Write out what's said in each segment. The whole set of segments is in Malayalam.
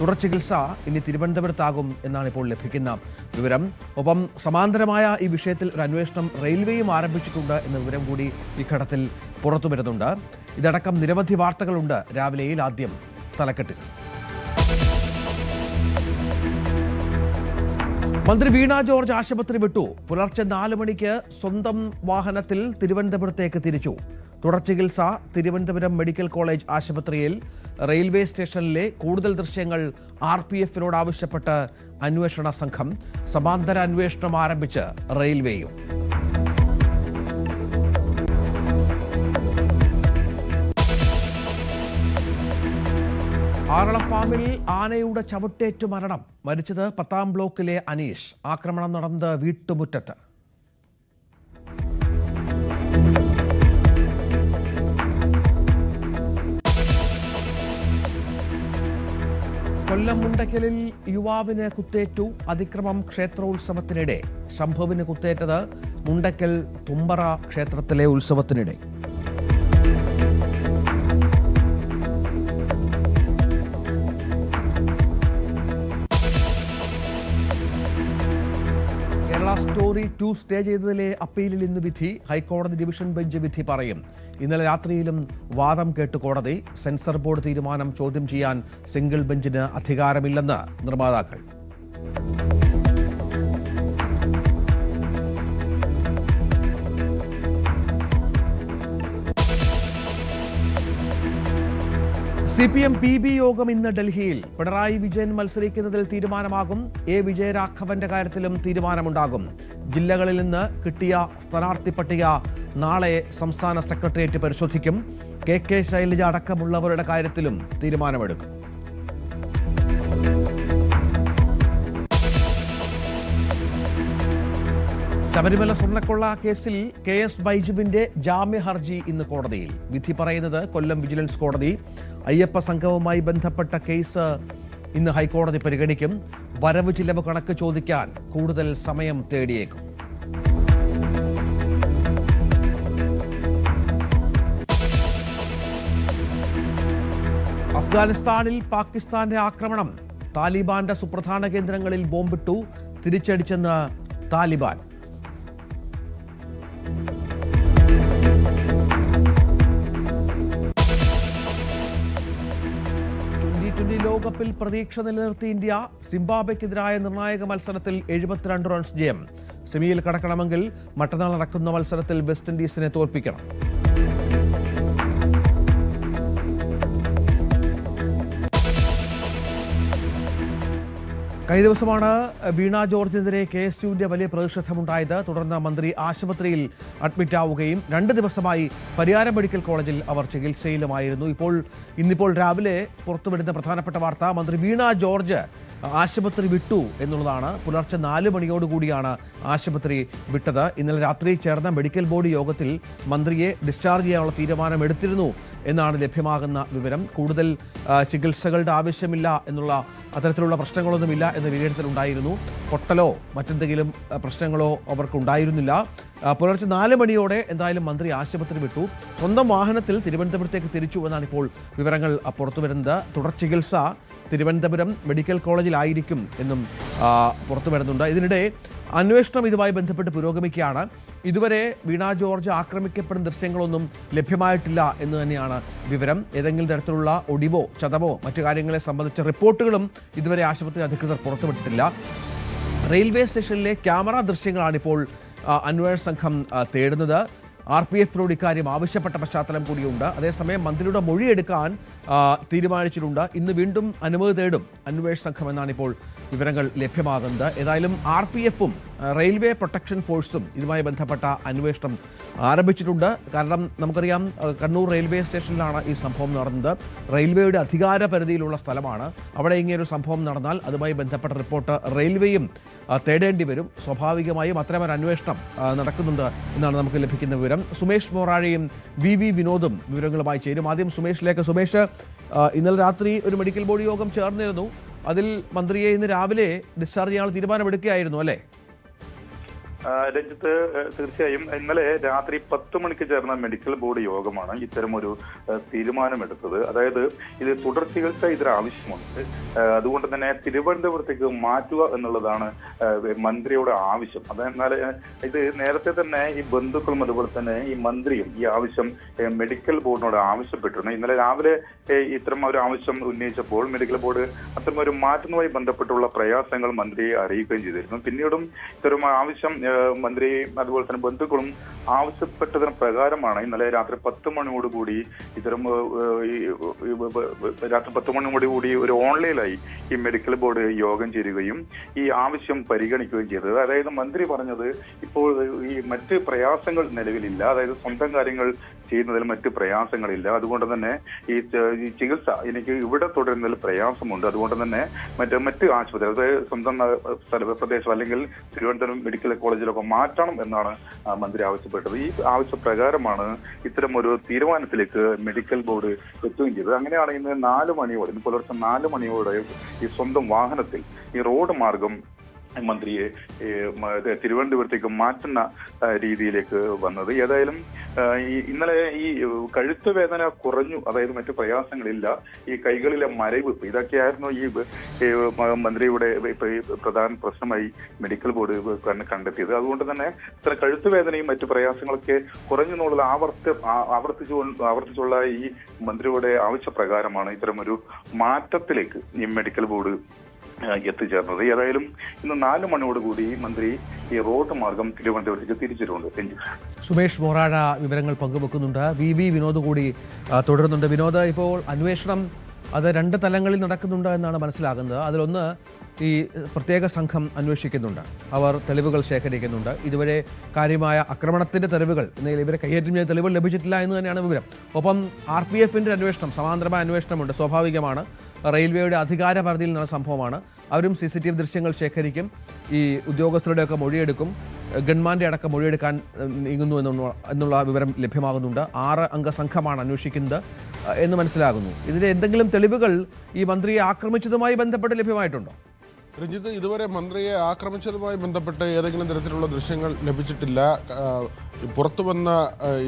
തുടർ ചികിത്സ ഇനി തിരുവനന്തപുരത്താകും എന്നാണ് ഇപ്പോൾ ലഭിക്കുന്ന വിവരം. ഒപ്പം സമാന്തരമായ ഈ വിഷയത്തിൽ ഒരു അന്വേഷണം റെയിൽവേയും ആരംഭിച്ചിട്ടുണ്ട് എന്ന വിവരം കൂടി ഈ ഘട്ടത്തിൽ പുറത്തു വരുന്നുണ്ട്. ഇതടക്കം നിരവധി വാർത്തകളുണ്ട് രാവിലെയിൽ. ആദ്യം തലക്കെട്ടുകൾ. മന്ത്രി വീണ ജോർജ് ആശുപത്രി വിട്ടു. പുലർച്ചെ 4 മണിക്ക് സ്വന്തം വാഹനത്തിൽ തിരുവനന്തപുരത്തേക്ക് തിരിച്ചു. തുടർ ചികിത്സ തിരുവനന്തപുരം മെഡിക്കൽ കോളേജ് ആശുപത്രിയിൽ. റെയിൽവേ സ്റ്റേഷനിലെ കൂടുതൽ ദൃശ്യങ്ങൾ RPF-നോട് ആവശ്യപ്പെട്ട് അന്വേഷണ സംഘം. സമാന്തര അന്വേഷണം ആരംഭിച്ച് റെയിൽവേയും. ആറളം ഫാമിൽ ആനയുടെ ചവിട്ടേറ്റു മരണം. മരിച്ചത് 10-ാം ബ്ലോക്കിലെ അനീഷ്. ആക്രമണം നടന്നത് വീട്ടുമുറ്റത്ത്. കൊല്ലം മുണ്ടയ്ക്കലിൽ യുവാവിന് കുത്തേറ്റു. അതിക്രമം ക്ഷേത്രോത്സവത്തിനിടെ. ശംഭുവിന് കുത്തേറ്റത് മുണ്ടയ്ക്കൽ തുമ്പറ ക്ഷേത്രത്തിലെ ഉത്സവത്തിനിടെ. കേരള സ്റ്റോറി 2 സ്റ്റേ ചെയ്തതിലെ അപ്പീലിൽ ഇന്ന് വിധി. ഹൈക്കോടതി ഡിവിഷൻ ബെഞ്ച് വിധി പറയും. ഇന്നലെ രാത്രിയിലും വാദം കേട്ട് കോടതി. സെൻസർ ബോർഡ് തീരുമാനം ചോദ്യം ചെയ്യാൻ സിംഗിൾ ബെഞ്ചിന് അധികാരമില്ലെന്ന് നിർമ്മാതാക്കൾ. CPM PB യോഗം ഇന്ന് ഡൽഹിയിൽ. പിണറായി വിജയൻ മത്സരിക്കുന്നതിൽ തീരുമാനമാകും. വിജയരാഘവന്റെ കാര്യത്തിലും തീരുമാനമുണ്ടാകും. ജില്ലകളിൽ നിന്ന് കിട്ടിയ സ്ഥാനാർത്ഥി പട്ടിക നാളെ സംസ്ഥാന സെക്രട്ടേറിയറ്റ് പരിശോധിക്കും. KK ശൈലജ അടക്കമുള്ളവരുടെ കാര്യത്തിലും തീരുമാനമെടുക്കും. ശബരിമല സ്വർണ്ണക്കൊള്ള കേസിൽ KS ബൈജുവിന്റെ ജാമ്യ ഹർജി ഇന്ന് കോടതിയിൽ. വിധി പറയുന്നത് കൊല്ലം വിജിലൻസ് കോടതി. അയ്യപ്പ സംഘവുമായി ബന്ധപ്പെട്ട കേസ് ഇന്ന് ഹൈക്കോടതി പരിഗണിക്കും. വരവ് ചിലവ് കണക്ക് ചോദിക്കാൻ കൂടുതൽ സമയം തേടിയേക്കും. അഫ്ഗാനിസ്ഥാനിൽ പാകിസ്ഥാന്റെ ആക്രമണം. താലിബാന്റെ സുപ്രധാന കേന്ദ്രങ്ങളിൽ ബോംബിട്ടു. തിരിച്ചടിച്ചെന്ന് താലിബാൻ. T20 ലോകകപ്പിൽ പ്രതീക്ഷ നിലനിർത്തി ഇന്ത്യ. സിംബാബ്വെക്കെതിരായ നിർണായക മത്സരത്തിൽ 72 റൺസ് ജയം. സെമിയിൽ കടക്കണമെങ്കിൽ മറ്റന്നാൾ നടക്കുന്ന മത്സരത്തിൽ വെസ്റ്റ് ഇൻഡീസിനെ തോൽപ്പിക്കണം. കഴിഞ്ഞ ദിവസമാണ് വീണ ജോർജിനെതിരെ KSUവിന്റെ വലിയ പ്രതിഷേധമുണ്ടായത്. തുടർന്ന് മന്ത്രി ആശുപത്രിയിൽ അഡ്മിറ്റ് ആവുകയും 2 ദിവസമായി പരിയാരം മെഡിക്കൽ കോളേജിൽ അവർ ചികിത്സയിലുമായിരുന്നു. ഇന്നിപ്പോൾ രാവിലെ പുറത്തുവിടുന്ന പ്രധാനപ്പെട്ട വാർത്ത മന്ത്രി വീണ ജോർജ് ആശുപത്രി വിട്ടു എന്നുള്ളതാണ്. പുലർച്ചെ 4 മണിയോടുകൂടിയാണ് ആശുപത്രി വിട്ടത്. ഇന്നലെ രാത്രി ചേർന്ന മെഡിക്കൽ ബോർഡ് യോഗത്തിൽ മന്ത്രിയെ ഡിസ്ചാർജ് ചെയ്യാനുള്ള തീരുമാനം എടുത്തിരുന്നു എന്നാണ് ലഭ്യമാകുന്ന വിവരം. കൂടുതൽ ചികിത്സകളുടെ ആവശ്യമില്ല എന്നുള്ള അത്തരത്തിലുള്ള പ്രശ്നങ്ങളൊന്നുമില്ല എന്ന വിലയിരുത്തലുണ്ടായിരുന്നു. പൊട്ടലോ മറ്റെന്തെങ്കിലും പ്രശ്നങ്ങളോ അവർക്കുണ്ടായിരുന്നില്ല. പുലർച്ചെ 4 മണിയോടെ എന്തായാലും മന്ത്രി ആശുപത്രി വിട്ടു. സ്വന്തം വാഹനത്തിൽ തിരുവനന്തപുരത്തേക്ക് തിരിച്ചു എന്നാണ് ഇപ്പോൾ വിവരങ്ങൾ പുറത്തു വരുന്നത്. തുടർ ചികിത്സ തിരുവനന്തപുരം മെഡിക്കൽ കോളേജിലായിരിക്കും എന്നും പുറത്തു വരുന്നുണ്ട്. ഇതിനിടെ അന്വേഷണം ഇതുമായി ബന്ധപ്പെട്ട് പുരോഗമിക്കുകയാണ്. ഇതുവരെ വീണ ജോർജ് ആക്രമിക്കപ്പെടുന്ന ദൃശ്യങ്ങളൊന്നും ലഭ്യമായിട്ടില്ല എന്ന് തന്നെയാണ് വിവരം. ഏതെങ്കിലും തരത്തിലുള്ള ഒടിവോ ചതവോ മറ്റു കാര്യങ്ങളെ സംബന്ധിച്ച റിപ്പോർട്ടുകളും ഇതുവരെ ആശുപത്രി അധികൃതർ പുറത്തുവിട്ടിട്ടില്ല. റെയിൽവേ സ്റ്റേഷനിലെ ക്യാമറ ദൃശ്യങ്ങളാണിപ്പോൾ അന്വേഷണ സംഘം തേടുന്നത്. RPF-നോട് ഇക്കാര്യം ആവശ്യപ്പെട്ട പശ്ചാത്തലം കൂടിയുണ്ട്. അതേസമയം മന്ത്രിയുടെ മൊഴിയെടുക്കാൻ തീരുമാനിച്ചിട്ടുണ്ട്. ഇന്ന് വീണ്ടും അനുമതി തേടും അന്വേഷണ സംഘം എന്നാണ് ഇപ്പോൾ വിവരങ്ങൾ ലഭ്യമാകുന്നത്. ഏതായാലും RPF-ഉം റെയിൽവേ പ്രൊട്ടക്ഷൻ ഫോഴ്സും ഇതുമായി ബന്ധപ്പെട്ട അന്വേഷണം ആരംഭിച്ചിട്ടുണ്ട്. കാരണം നമുക്കറിയാം കണ്ണൂർ റെയിൽവേ സ്റ്റേഷനിലാണ് ഈ സംഭവം നടന്നത്. റെയിൽവേയുടെ അധികാര പരിധിയിലുള്ള സ്ഥലമാണ്. അവിടെ ഇങ്ങനെയൊരു സംഭവം നടന്നാൽ അതുമായി ബന്ധപ്പെട്ട റിപ്പോർട്ട് റെയിൽവേയും തേടേണ്ടി വരും. സ്വാഭാവികമായും അത്തരമൊരു അന്വേഷണം നടക്കുന്നുണ്ട് എന്നാണ് നമുക്ക് ലഭിക്കുന്ന വിവരം. സുമേഷ് മോറാഴിയും VV വിനോദും വിവരങ്ങളുമായി ചേരും. ആദ്യം സുമേഷിലേക്ക്. സുമേഷ്, ഇന്നലെ രാത്രി ഒരു മെഡിക്കൽ ബോർഡ് യോഗം ചേർന്നിരുന്നു. അതിൽ മന്ത്രിയെ ഇന്ന് രാവിലെ ഡിസ്ചാർജ് ചെയ്യാനുള്ള തീരുമാനമെടുക്കുകയായിരുന്നു അല്ലേ? രഞ്ജിത്ത്, തീർച്ചയായും ഇന്നലെ രാത്രി 10 മണിക്ക് ചേർന്ന മെഡിക്കൽ ബോർഡ് യോഗമാണ് ഇത്തരമൊരു തീരുമാനമെടുത്തത്. അതായത് ഇത് തുടർ ചികിത്സ ഇതിനാവശ്യമുണ്ട്, അതുകൊണ്ട് തന്നെ തിരുവനന്തപുരത്തേക്ക് മാറ്റുക എന്നുള്ളതാണ് മന്ത്രിയുടെ ആവശ്യം. അതെന്നാൽ ഇത് നേരത്തെ തന്നെ ഈ ബന്ധുക്കളും അതുപോലെ തന്നെ ഈ മന്ത്രിയും ഈ ആവശ്യം മെഡിക്കൽ ബോർഡിനോട് ആവശ്യപ്പെട്ടിരുന്നു. ഇന്നലെ രാവിലെ ഇത്തരം ഒരു ആവശ്യം ഉന്നയിച്ചപ്പോൾ മെഡിക്കൽ ബോർഡ് അത്തരം ഒരു മാറ്റുന്നതുമായി ബന്ധപ്പെട്ടുള്ള പ്രയാസങ്ങൾ മന്ത്രിയെ അറിയിക്കുകയും ചെയ്തിരുന്നു. പിന്നീടും ഇത്തരം ആവശ്യം മന്ത്രി അതുപോലെ തന്നെ ബന്ധുക്കളും ആവശ്യപ്പെട്ടതിന് പ്രകാരമാണ് ഇന്നലെ രാത്രി 10 മണിയോടുകൂടി ഇത്തരം രാത്രി 10 മണിയോടുകൂടി ഒരു ഓൺലൈനായി ഈ മെഡിക്കൽ ബോർഡ് യോഗം ചേരുകയും ഈ ആവശ്യം പരിഗണിക്കുകയും ചെയ്തത്. അതായത് മന്ത്രി പറഞ്ഞത് ഇപ്പോൾ ഈ മറ്റ് പ്രയാസങ്ങൾ നിലവിലില്ല, അതായത് സ്വന്തം കാര്യങ്ങൾ ചെയ്യുന്നതിൽ മറ്റ് പ്രയാസങ്ങളില്ല, അതുകൊണ്ട് തന്നെ ഈ ചികിത്സ എനിക്ക് ഇവിടെ തുടരുന്നതിൽ പ്രയാസമുണ്ട്, അതുകൊണ്ട് തന്നെ മറ്റ് ആശുപത്രി അതായത് സ്വന്തം പ്രദേശം അല്ലെങ്കിൽ തിരുവനന്തപുരം മെഡിക്കൽ കോളേജിലൊക്കെ മാറ്റണം എന്നാണ് മന്ത്രി ആവശ്യപ്പെട്ടത്. ഈ ആവശ്യപ്രകാരമാണ് ഇത്തരം ഒരു തീരുമാനത്തിലേക്ക് മെഡിക്കൽ ബോർഡ് എത്തുകയും ചെയ്തത്. അങ്ങനെയാണ് ഇന്ന് 4 മണിയോടെ ഇന്ന് പുലർച്ചെ 4 മണിയോടെ ഈ സ്വന്തം വാഹനത്തിൽ ഈ റോഡ് മാർഗം മന്ത്രിയെ തിരുവനന്തപുരത്തേക്ക് മാറ്റുന്ന രീതിയിലേക്ക് വന്നത്. ഏതായാലും ഇന്നലെ ഈ കഴുത്ത് വേദന കുറഞ്ഞു, അതായത് മറ്റു പ്രയാസങ്ങളില്ല, ഈ കൈകളിലെ മരവ് ഇതൊക്കെയായിരുന്നു ഈ മന്ത്രിയുടെ പ്രധാന പ്രശ്നമായി മെഡിക്കൽ ബോർഡ് കണ്ടെത്തിയത്. അതുകൊണ്ട് തന്നെ ഇത്ര കഴുത്ത് വേദനയും മറ്റു പ്രയാസങ്ങളൊക്കെ കുറഞ്ഞു എന്നുള്ളത് ആവർത്തിച്ചുള്ള ഈ മന്ത്രിയുടെ ആവശ്യപ്രകാരമാണ് ഇത്തരമൊരു മാറ്റത്തിലേക്ക് ഈ മെഡിക്കൽ ബോർഡ് എത്തിച്ചേർന്നത്. ഏതായാലും ഇന്ന് 4 മണിയോടുകൂടി മന്ത്രി ഈ റോഡ് മാർഗം തിരുവനന്തപുരത്തേക്ക് തിരിച്ചിട്ടുണ്ട്. സുമേഷ് മൊറാഴ വിവരങ്ങൾ പങ്കുവെക്കുന്നുണ്ട്. വി വിനോദ് കൂടി തുടരുന്നുണ്ട്. വിനോദ്, ഇപ്പോൾ അന്വേഷണം അത് 2 തലങ്ങളിൽ നടക്കുന്നുണ്ട് എന്നാണ് മനസ്സിലാകുന്നത്. അതിലൊന്ന് ഈ പ്രത്യേക സംഘം അന്വേഷിക്കുന്നുണ്ട്, അവർ തെളിവുകൾ ശേഖരിക്കുന്നുണ്ട്. ഇതുവരെ കാര്യമായ ആക്രമണത്തിൻ്റെ തെളിവുകൾ ഇവരെ കൈയേറ്റം ചെയ്ത തെളിവുകൾ ലഭിച്ചിട്ടില്ല എന്ന് തന്നെയാണ് വിവരം. ഒപ്പം RPF-ന്റെ അന്വേഷണം, സമാന്തരമായ അന്വേഷണമുണ്ട്. സ്വാഭാവികമാണ്, റെയിൽവേയുടെ അധികാര പരിധിയിൽ നടന്ന സംഭവമാണ്. അവരും CCTV ദൃശ്യങ്ങൾ ശേഖരിക്കും, ഈ ഉദ്യോഗസ്ഥരുടെയൊക്കെ മൊഴിയെടുക്കും, ഗൺമാൻ്റെ അടക്കം മൊഴിയെടുക്കാൻ നീങ്ങുന്നു എന്നുള്ള വിവരം ലഭ്യമാകുന്നുണ്ട്. 6 അംഗ സംഘമാണ് അന്വേഷിക്കുന്നത് എന്ന് മനസ്സിലാകുന്നു. ഇതിൻ്റെ എന്തെങ്കിലും തെളിവുകൾ ഈ മന്ത്രിയെ ആക്രമിച്ചതുമായി ബന്ധപ്പെട്ട് ലഭ്യമായിട്ടുണ്ടോ? രഞ്ജിത്ത്, ഇതുവരെ മന്ത്രിയെ ആക്രമിച്ചതുമായി ബന്ധപ്പെട്ട് ഏതെങ്കിലും തരത്തിലുള്ള ദൃശ്യങ്ങൾ ലഭിച്ചിട്ടില്ല. പുറത്തു വന്ന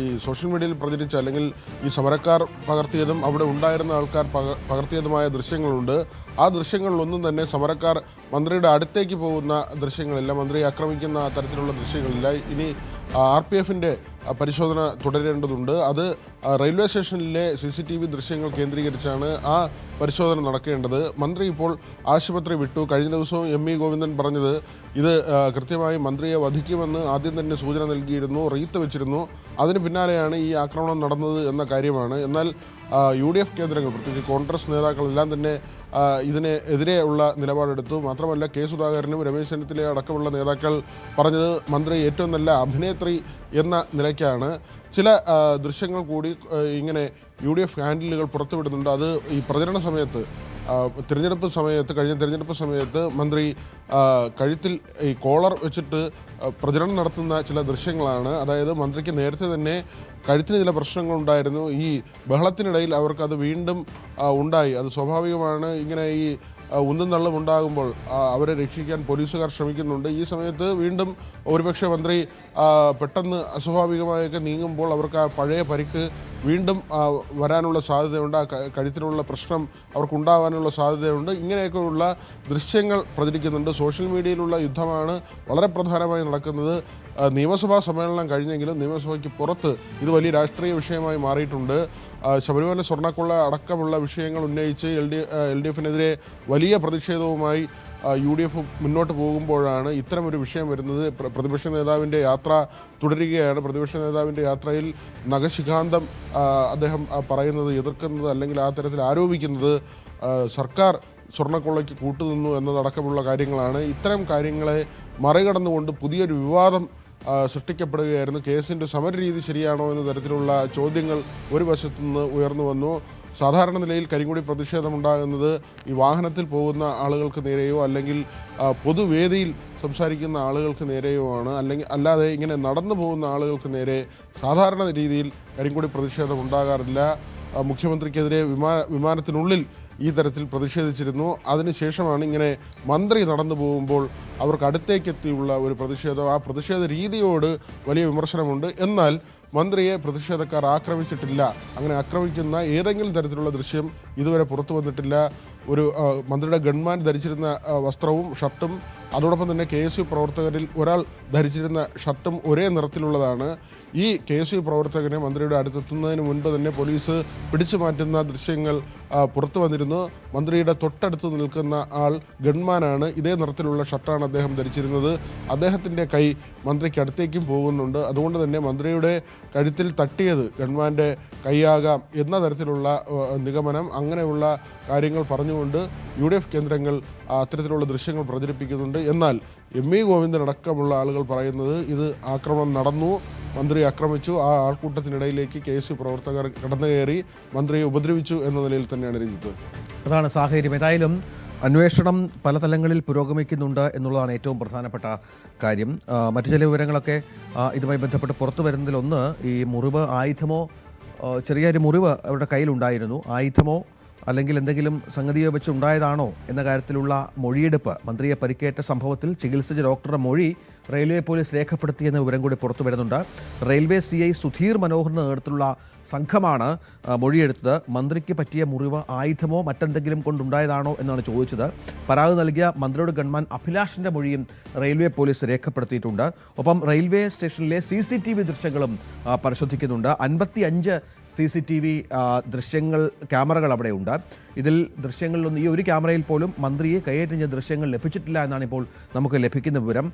ഈ സോഷ്യൽ മീഡിയയിൽ പ്രചരിച്ച അല്ലെങ്കിൽ ഈ സമരക്കാർ പകർത്തിയതും അവിടെ ഉണ്ടായിരുന്ന ആൾക്കാർ പകർത്തിയതുമായ ദൃശ്യങ്ങളുണ്ട്. ആ ദൃശ്യങ്ങളിലൊന്നും തന്നെ സമരക്കാർ മന്ത്രിയുടെ അടുത്തേക്ക് പോകുന്ന ദൃശ്യങ്ങളില്ല, മന്ത്രിയെ ആക്രമിക്കുന്ന തരത്തിലുള്ള ദൃശ്യങ്ങളില്ല. ഇനി RPF-ന്റെ പരിശോധന തുടരേണ്ടതുണ്ട്. അത് റെയിൽവേ സ്റ്റേഷനിലെ CCTV ദൃശ്യങ്ങൾ കേന്ദ്രീകരിച്ചാണ് ആ പരിശോധന നടക്കേണ്ടത്. മന്ത്രി ഇപ്പോൾ ആശുപത്രി വിട്ടു. കഴിഞ്ഞ ദിവസവും ME ഗോവിന്ദൻ പറഞ്ഞത് ഇത് കൃത്യമായി മന്ത്രിയെ വധിക്കുമെന്ന് ആദ്യം തന്നെ സൂചന നൽകിയിരുന്നു, റീത്ത് വെച്ചിരുന്നു. അതിന് പിന്നാലെയാണ് ഈ ആക്രമണം നടന്നത് എന്ന കാര്യമാണ്. എന്നാൽ UDF കേന്ദ്രങ്ങൾ, പ്രത്യേകിച്ച് കോൺഗ്രസ് നേതാക്കളെല്ലാം തന്നെ ഇതിനെതിരെയുള്ള നിലപാടെടുത്തു. മാത്രമല്ല K സുധാകരനും രമേശ് ചെന്നിത്തല അടക്കമുള്ള നേതാക്കൾ പറഞ്ഞത് മന്ത്രി ഏറ്റവും നല്ല അഭിനേത്രി എന്ന നിലയ്ക്കാണ്. ചില ദൃശ്യങ്ങൾ കൂടി ഇങ്ങനെ UDF ഹാൻഡിലുകൾ പുറത്തുവിടുന്നുണ്ട്. അത് ഈ പ്രചരണ സമയത്ത് കഴിഞ്ഞ തിരഞ്ഞെടുപ്പ് സമയത്ത് മന്ത്രി കഴുത്തിൽ ഈ കോളർ വെച്ചിട്ട് പ്രചരണം നടത്തുന്ന ചില ദൃശ്യങ്ങളാണ്. അതായത് മന്ത്രിക്ക് നേരത്തെ തന്നെ കഴുത്തിന് ചില പ്രശ്നങ്ങളുണ്ടായിരുന്നു. ഈ ബഹളത്തിനിടയിൽ അവർക്കത് വീണ്ടും ഉണ്ടായി. അത് സ്വാഭാവികമാണ്. ഇങ്ങനെ ഈ ഉന്തും തള്ളും ഉണ്ടാകുമ്പോൾ അവരെ രക്ഷിക്കാൻ പോലീസുകാർ ശ്രമിക്കുന്നുണ്ട്. ഈ സമയത്ത് വീണ്ടും ഒരുപക്ഷെ മന്ത്രി പെട്ടെന്ന് അസ്വാഭാവികമായൊക്കെ നീങ്ങുമ്പോൾ അവർക്ക് ആ പഴയ പരിക്ക് വീണ്ടും വരാനുള്ള സാധ്യതയുണ്ട്. ആ കഴുത്തിനുള്ള പ്രശ്നം അവർക്കുണ്ടാകാനുള്ള സാധ്യതയുണ്ട്. ഇങ്ങനെയൊക്കെയുള്ള ദൃശ്യങ്ങൾ പ്രചരിക്കുന്നുണ്ട്. സോഷ്യൽ മീഡിയയിലുള്ള യുദ്ധമാണ് വളരെ പ്രധാനമായി നടക്കുന്നത്. നിയമസഭാ സമ്മേളനം കഴിഞ്ഞെങ്കിലും നിയമസഭയ്ക്ക് പുറത്ത് ഇത് വലിയ രാഷ്ട്രീയ വിഷയമായി മാറിയിട്ടുണ്ട്. ശബരിമല സ്വർണ്ണക്കൊള്ള അടക്കമുള്ള വിഷയങ്ങൾ ഉന്നയിച്ച് LDF-നെതിരെ വലിയ പ്രതിഷേധവുമായി UDF മുന്നോട്ട് പോകുമ്പോഴാണ് ഇത്തരമൊരു വിഷയം വരുന്നത്. പ്രതിപക്ഷ നേതാവിൻ്റെ യാത്ര തുടരുകയാണ്. പ്രതിപക്ഷ നേതാവിൻ്റെ യാത്രയിൽ നഖശിഖാന്തം അദ്ദേഹം പറയുന്നത്, എതിർക്കുന്നത് അല്ലെങ്കിൽ ആ തരത്തിൽ ആരോപിക്കുന്നത് സർക്കാർ സ്വർണ്ണക്കൊള്ളയ്ക്ക് കൂട്ടുനിന്നു എന്നതടക്കമുള്ള കാര്യങ്ങളാണ്. ഇത്തരം കാര്യങ്ങളെ മറികടന്നുകൊണ്ട് പുതിയൊരു വിവാദം സൃഷ്ടിക്കപ്പെടുകയായിരുന്നു. കേസിൻ്റെ സമരരീതി ശരിയാണോ എന്ന തരത്തിലുള്ള ചോദ്യങ്ങൾ ഒരു വശത്തുനിന്ന് ഉയർന്നു വന്നു. സാധാരണ നിലയിൽ കരിങ്കൊടി പ്രതിഷേധമുണ്ടാകുന്നത് ഈ വാഹനത്തിൽ പോകുന്ന ആളുകൾക്ക് നേരെയോ അല്ലെങ്കിൽ പൊതുവേദിയിൽ സംസാരിക്കുന്ന ആളുകൾക്ക് നേരെയോ ആണ്. അല്ലാതെ ഇങ്ങനെ നടന്നു പോകുന്ന ആളുകൾക്ക് നേരെ സാധാരണ രീതിയിൽ കരിങ്കൊടി പ്രതിഷേധം ഉണ്ടാകാറില്ല. മുഖ്യമന്ത്രിക്കെതിരെ വിമാനത്തിനുള്ളിൽ ഈ തരത്തിൽ പ്രതിഷേധിച്ചിരുന്നു. അതിനുശേഷമാണ് ഇങ്ങനെ മന്ത്രി നടന്നു പോകുമ്പോൾ അവർക്ക് അടുത്തേക്കെത്തിയുള്ള ഒരു പ്രതിഷേധം. ആ പ്രതിഷേധ രീതിയോട് വലിയ വിമർശനമുണ്ട്. എന്നാൽ മന്ത്രിയെ പ്രതിഷേധക്കാർ ആക്രമിച്ചിട്ടില്ല. അങ്ങനെ ആക്രമിക്കുന്ന ഏതെങ്കിലും തരത്തിലുള്ള ദൃശ്യം ഇതുവരെ പുറത്തു വന്നിട്ടില്ല. ഒരു മന്ത്രിയുടെ ഗൺമാൻ ധരിച്ചിരുന്ന വസ്ത്രവും ഷർട്ടും അതോടൊപ്പം തന്നെ KSU പ്രവർത്തകരിൽ ഒരാൾ ധരിച്ചിരുന്ന ഷർട്ടും ഒരേ നിറത്തിലുള്ളതാണ്. ഈ KSU പ്രവർത്തകനെ മന്ത്രിയുടെ അടുത്തെത്തുന്നതിന് മുൻപ് തന്നെ പോലീസ് പിടിച്ചു മാറ്റുന്ന ദൃശ്യങ്ങൾ പുറത്തു വന്നിരുന്നു. മന്ത്രിയുടെ തൊട്ടടുത്ത് നിൽക്കുന്ന ആൾ ഗൺമാനാണ്. ഇതേ നിറത്തിലുള്ള ഷർട്ടാണ് അദ്ദേഹം ധരിച്ചിരുന്നത്. അദ്ദേഹത്തിൻ്റെ കൈ മന്ത്രിക്ക് അടുത്തേക്കും പോകുന്നുണ്ട്. അതുകൊണ്ട് തന്നെ മന്ത്രിയുടെ കഴുത്തിൽ തട്ടിയത് ഗൺമാൻ്റെ കൈയാകാം എന്ന തരത്തിലുള്ള നിഗമനം. അങ്ങനെയുള്ള കാര്യങ്ങൾ പറഞ്ഞുകൊണ്ട് UDF കേന്ദ്രങ്ങൾ അത്തരത്തിലുള്ള ദൃശ്യങ്ങൾ പ്രചരിപ്പിക്കുന്നുണ്ട്. എന്നാൽ ME ഗോവിന്ദൻ അടക്കമുള്ള ആളുകൾ പറയുന്നത് ഇത് ആക്രമണം നടന്നു, മന്ത്രി ആക്രമിച്ചു, ആ ആൾക്കൂട്ടത്തിനിടയിലേക്ക് KSU പ്രവർത്തകർ കടന്നു കയറി മന്ത്രിയെ ഉപദ്രവിച്ചു എന്ന നിലയിൽ തന്നെയാണ് രഞ്ജിത്ത്. അതാണ് സാഹചര്യം. ഏതായാലും അന്വേഷണം പല തലങ്ങളിൽ പുരോഗമിക്കുന്നുണ്ട് എന്നുള്ളതാണ് ഏറ്റവും പ്രധാനപ്പെട്ട കാര്യം. മറ്റു ചില വിവരങ്ങളൊക്കെ ഇതുമായി ബന്ധപ്പെട്ട് പുറത്തു വരുന്നതിലൊന്ന്, ഈ മുറിവ് ആയുധമോ, ചെറിയൊരു മുറിവ് അവരുടെ കയ്യിലുണ്ടായിരുന്നു. ആയുധമോ അല്ലെങ്കിൽ എന്തെങ്കിലും സംഗതിയോ വെച്ച് ഉണ്ടായതാണോ എന്ന കാര്യത്തിലുള്ള മൊഴിയെടുപ്പ്, മന്ത്രിയെ പരിക്കേറ്റ സംഭവത്തിൽ ചികിത്സിച്ച ഡോക്ടറുടെ മൊഴി റെയിൽവേ പോലീസ് രേഖപ്പെടുത്തിയെന്ന വിവരം കൂടി പുറത്തു വരുന്നുണ്ട്. റെയിൽവേ CI സുധീർ മനോഹറിന്റെ നേതൃത്വത്തിലുള്ള സംഘമാണ് മൊഴിയെടുത്തത്. മന്ത്രിക്ക് പറ്റിയ മുറിവ് ആയുധമോ മറ്റെന്തെങ്കിലും കൊണ്ടുണ്ടായതാണോ എന്നാണ് ചോദിച്ചത്. പരാതി നൽകിയ മന്ത്രിയുടെ ഗൺമാൻ അഭിലാഷിന്റെ മൊഴിയും റെയിൽവേ പോലീസ് രേഖപ്പെടുത്തിയിട്ടുണ്ട്. ഒപ്പം റെയിൽവേ സ്റ്റേഷനിലെ CCTV ദൃശ്യങ്ങളും പരിശോധിക്കുന്നുണ്ട്. 55 CCTV ദൃശ്യങ്ങൾ, ക്യാമറകൾ അവിടെയുണ്ട്. ഇതിൽ ദൃശ്യങ്ങളിലൊന്നും, ഈ ഒരു ക്യാമറയിൽ പോലും മന്ത്രിയെ കയ്യേറ്റ ദൃശ്യങ്ങൾ ലഭിച്ചിട്ടില്ല എന്നാണ് ഇപ്പോൾ നമുക്ക് ലഭിക്കുന്ന വിവരം.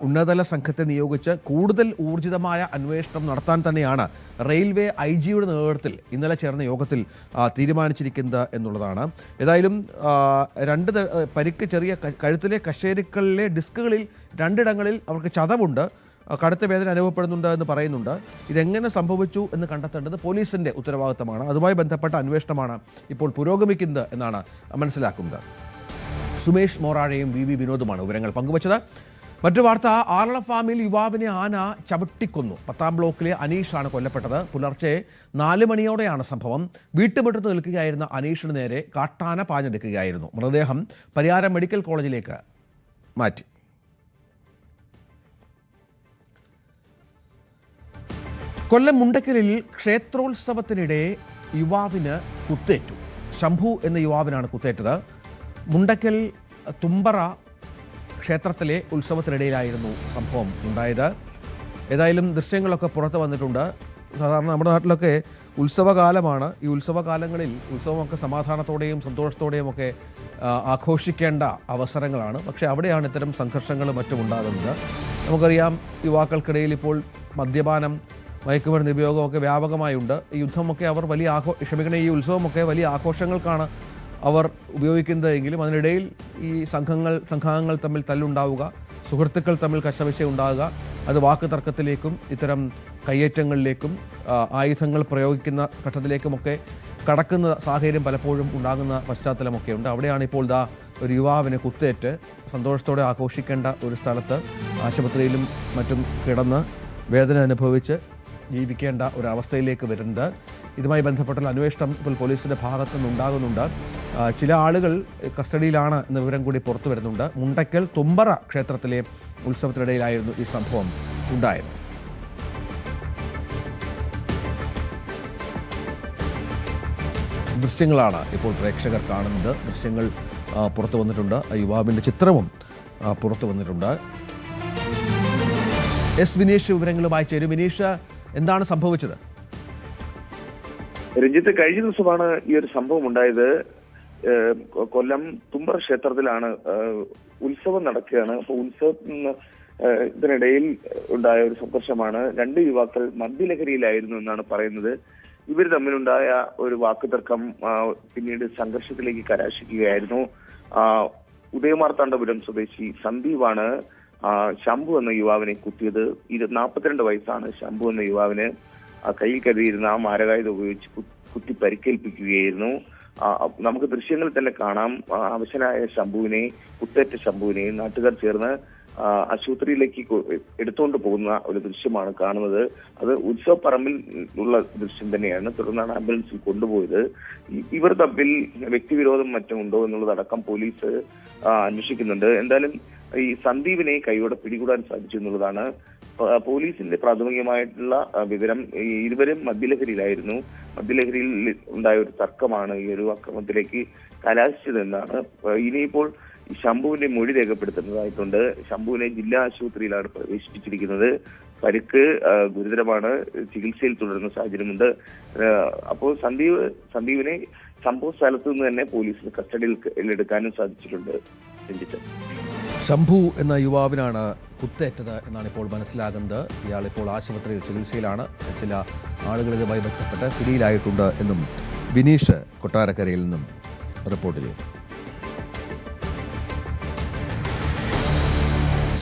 ഉന്നതതല സംഘത്തെ നിയോഗിച്ച് കൂടുതൽ ഊർജിതമായ അന്വേഷണം നടത്താൻ തന്നെയാണ് റെയിൽവേ IG-യുടെ നേതൃത്വത്തിൽ ഇന്നലെ ചേർന്ന യോഗത്തിൽ തീരുമാനിച്ചിരിക്കുന്നത് എന്നുള്ളതാണ്. ഏതായാലും പരിക്ക്, ചെറിയ കഴുത്തിലെ കശേരുക്കളിലെ ഡിസ്കുകളിൽ 2 ഇടങ്ങളിൽ അവർക്ക് ചതവുണ്ട്, കടുത്ത വേദന അനുഭവപ്പെടുന്നുണ്ട് എന്ന് പറയുന്നുണ്ട്. ഇതെങ്ങനെ സംഭവിച്ചു എന്ന് കണ്ടെത്തേണ്ടത് പോലീസിൻ്റെ ഉത്തരവാദിത്തമാണ്. അതുമായി ബന്ധപ്പെട്ട അന്വേഷണമാണ് ഇപ്പോൾ പുരോഗമിക്കുന്നത് എന്നാണ് മനസ്സിലാക്കുന്നത്. സുമേഷ് മോറാഴയും VV വിനോദുമാണ് വിവരങ്ങൾ പങ്കുവച്ചത്. മറ്റു വാർത്ത, ആറള ഫാമിൽ യുവാവിനെ ആന ചവിട്ടിക്കൊന്നു. 10ാം ബ്ലോക്കിലെ അനീഷാണ് കൊല്ലപ്പെട്ടത്. പുലർച്ചെ 4 മണിയോടെയാണ് സംഭവം. വീട്ടുമുറ്റത്ത് നിൽക്കുകയായിരുന്ന അനീഷിന് നേരെ കാട്ടാന പാഞ്ഞെടുക്കുകയായിരുന്നു. മൃതദേഹം പരിയാരം മെഡിക്കൽ കോളേജിലേക്ക് മാറ്റി. കൊല്ലം മുണ്ടക്കലിൽ ക്ഷേത്രോത്സവത്തിനിടെ യുവാവിന് കുത്തേറ്റു. ശംഭു എന്ന യുവാവിനാണ് കുത്തേറ്റത്. മുണ്ടക്കൽ തുമ്പറ ക്ഷേത്രത്തിലെ ഉത്സവത്തിനിടയിലായിരുന്നു സംഭവം ഉണ്ടായത്. ഏതായാലും ദൃശ്യങ്ങളൊക്കെ പുറത്ത് വന്നിട്ടുണ്ട്. സാധാരണ നമ്മുടെ നാട്ടിലൊക്കെ ഉത്സവകാലമാണ്. ഈ ഉത്സവകാലങ്ങളിൽ ഉത്സവമൊക്കെ സമാധാനത്തോടെയും സന്തോഷത്തോടെയും ഒക്കെ ആഘോഷിക്കേണ്ട അവസരങ്ങളാണ്. പക്ഷേ അവിടെയാണ് ഇത്തരം സംഘർഷങ്ങളും മറ്റും ഉണ്ടാകുന്നത്. നമുക്കറിയാം, യുവാക്കൾക്കിടയിൽ ഇപ്പോൾ മദ്യപാനം, മയക്കുമരുന്ന് ഉപയോഗമൊക്കെ വ്യാപകമായുണ്ട്. ഈ യുദ്ധമൊക്കെ അവർ ഈ ഉത്സവമൊക്കെ വലിയ ആഘോഷങ്ങൾക്കാണ് അവർ ഉപയോഗിക്കുന്നതെങ്കിലും അതിനിടയിൽ ഈ സംഘങ്ങൾ തമ്മിൽ തല്ലുണ്ടാവുക, സുഹൃത്തുക്കൾ തമ്മിൽ കശവിശ ഉണ്ടാകുക, അത് വാക്ക് തർക്കത്തിലേക്കും ഇത്തരം കയ്യേറ്റങ്ങളിലേക്കും ആയുധങ്ങൾ പ്രയോഗിക്കുന്ന ഘട്ടത്തിലേക്കുമൊക്കെ കടക്കുന്ന സാഹചര്യം പലപ്പോഴും ഉണ്ടാകുന്ന പശ്ചാത്തലമൊക്കെ ഉണ്ട്. അവിടെയാണ് ഇപ്പോൾ ഒരു യുവാവിനെ കുത്തേറ്റ് സന്തോഷത്തോടെ ആഘോഷിക്കേണ്ട ഒരു സ്ഥലത്ത് ആശുപത്രിയിലും മറ്റും കിടന്ന് വേദന അനുഭവിച്ച് ജീവിക്കേണ്ട ഒരവസ്ഥയിലേക്ക് വരുന്നത്. ഇതുമായി ബന്ധപ്പെട്ടുള്ള അന്വേഷണം ഇപ്പോൾ പോലീസിൻ്റെ ഭാഗത്തു നിന്നുണ്ടാകുന്നുണ്ട്. ചില ആളുകൾ കസ്റ്റഡിയിലാണ് എന്ന വിവരം കൂടി പുറത്തു വരുന്നുണ്ട്. മുണ്ടക്കൽ തുമ്പറ ക്ഷേത്രത്തിലെ ഉത്സവത്തിനിടയിലായിരുന്നു ഈ സംഭവം ഉണ്ടായത്. ദൃശ്യങ്ങളാണ് ഇപ്പോൾ പ്രേക്ഷകർ കാണുന്നത്. ദൃശ്യങ്ങൾ പുറത്തു വന്നിട്ടുണ്ട്. യുവാവിൻ്റെ ചിത്രവും പുറത്തു വന്നിട്ടുണ്ട്. വിനീഷ് വിവരങ്ങളുമായി ചേരും. വിനീഷ്, എന്താണ് സംഭവിച്ചത്? രഞ്ജിത്ത്, കഴിഞ്ഞ ദിവസമാണ് ഈ ഒരു സംഭവം ഉണ്ടായത്. കൊല്ലം തുമ്പറ ക്ഷേത്രത്തിലാണ് ഉത്സവം നടക്കുകയാണ്. അപ്പോൾ ഇതിനിടയിൽ ഉണ്ടായ ഒരു സംഘർഷമാണ്. 2 യുവാക്കൾ മദ്യലഹരിയിലായിരുന്നു എന്നാണ് പറയുന്നത്. ഇവർ തമ്മിലുണ്ടായ ഒരു വാക്കുതർക്കം പിന്നീട് സംഘർഷത്തിലേക്ക് കലാശിക്കുകയായിരുന്നു. ഉദയമാർത്താണ്ഡപുരം സ്വദേശി സന്ദീപാണ് ശംഭു എന്ന യുവാവിനെ കുത്തിയത്. 42 വയസ്സാണ് ശംഭു എന്ന യുവാവിന്. കയ്യിൽ കരുതിയിരുന്ന ആ മാരകായുധം ഉപയോഗിച്ച് കുത്തി പരിക്കേൽപ്പിക്കുകയായിരുന്നു. നമുക്ക് ദൃശ്യങ്ങളിൽ തന്നെ കാണാം. അവശനായ ശംഭുവിനെ, കുത്തേറ്റ ശംഭുവിനെ നാട്ടുകാർ ചേർന്ന് ആശുപത്രിയിലേക്ക് എടുത്തുകൊണ്ട് പോകുന്ന ഒരു ദൃശ്യമാണ് കാണുന്നത്. അത് ഉത്സവപ്പറമ്പിൽ ഉള്ള ദൃശ്യം തന്നെയാണ്. തുടർന്നാണ് ആംബുലൻസിൽ കൊണ്ടുപോയത്. ഇവർ തമ്മിൽ വ്യക്തിവിരോധം മറ്റും ഉണ്ടോ എന്നുള്ളതടക്കം പോലീസ് അന്വേഷിക്കുന്നുണ്ട്. എന്തായാലും ഈ സന്ദീപിനെ കൈയോടെ പിടികൂടാൻ സാധിച്ചു എന്നുള്ളതാണ് പോലീസിന്റെ പ്രാഥമികമായിട്ടുള്ള വിവരം. ഇരുവരും മദ്യലഹരിയിലായിരുന്നു. മദ്യലഹരിയിൽ ഉണ്ടായ ഒരു തർക്കമാണ് ഈ ഒരു അക്രമത്തിലേക്ക് കലാശിച്ചതെന്നാണ്. ഇനിയിപ്പോൾ ശംഭുവിന്റെ മൊഴി രേഖപ്പെടുത്തുന്നതായിട്ടുണ്ട്. ശംഭുവിനെ ജില്ലാ ആശുപത്രിയിലാണ് പ്രവേശിപ്പിച്ചിരിക്കുന്നത്. പരിക്ക് ഗുരുതരമാണ്. ചികിത്സയിൽ തുടരുന്ന സാഹചര്യമുണ്ട്. അപ്പോൾ സന്ദീപിനെ സംഭവ സ്ഥലത്ത് നിന്ന് തന്നെ പോലീസിന് കസ്റ്റഡിയിൽ എടുക്കാനും സാധിച്ചിട്ടുണ്ട്. ശംഭു എന്ന യുവാവിനാണ് കുത്തേറ്റത് എന്നാണ് ഇപ്പോൾ മനസ്സിലാകുന്നത്. ഇയാൾ ഇപ്പോൾ ആശുപത്രിയിൽ ചികിത്സയിലാണ്. ചില ആളുകൾ ഇതുമായി ബന്ധപ്പെട്ട് പിടിയിലായിട്ടുണ്ട് എന്നും വിനീഷ് കൊട്ടാരക്കരയിൽ നിന്നും റിപ്പോർട്ട് ചെയ്തു.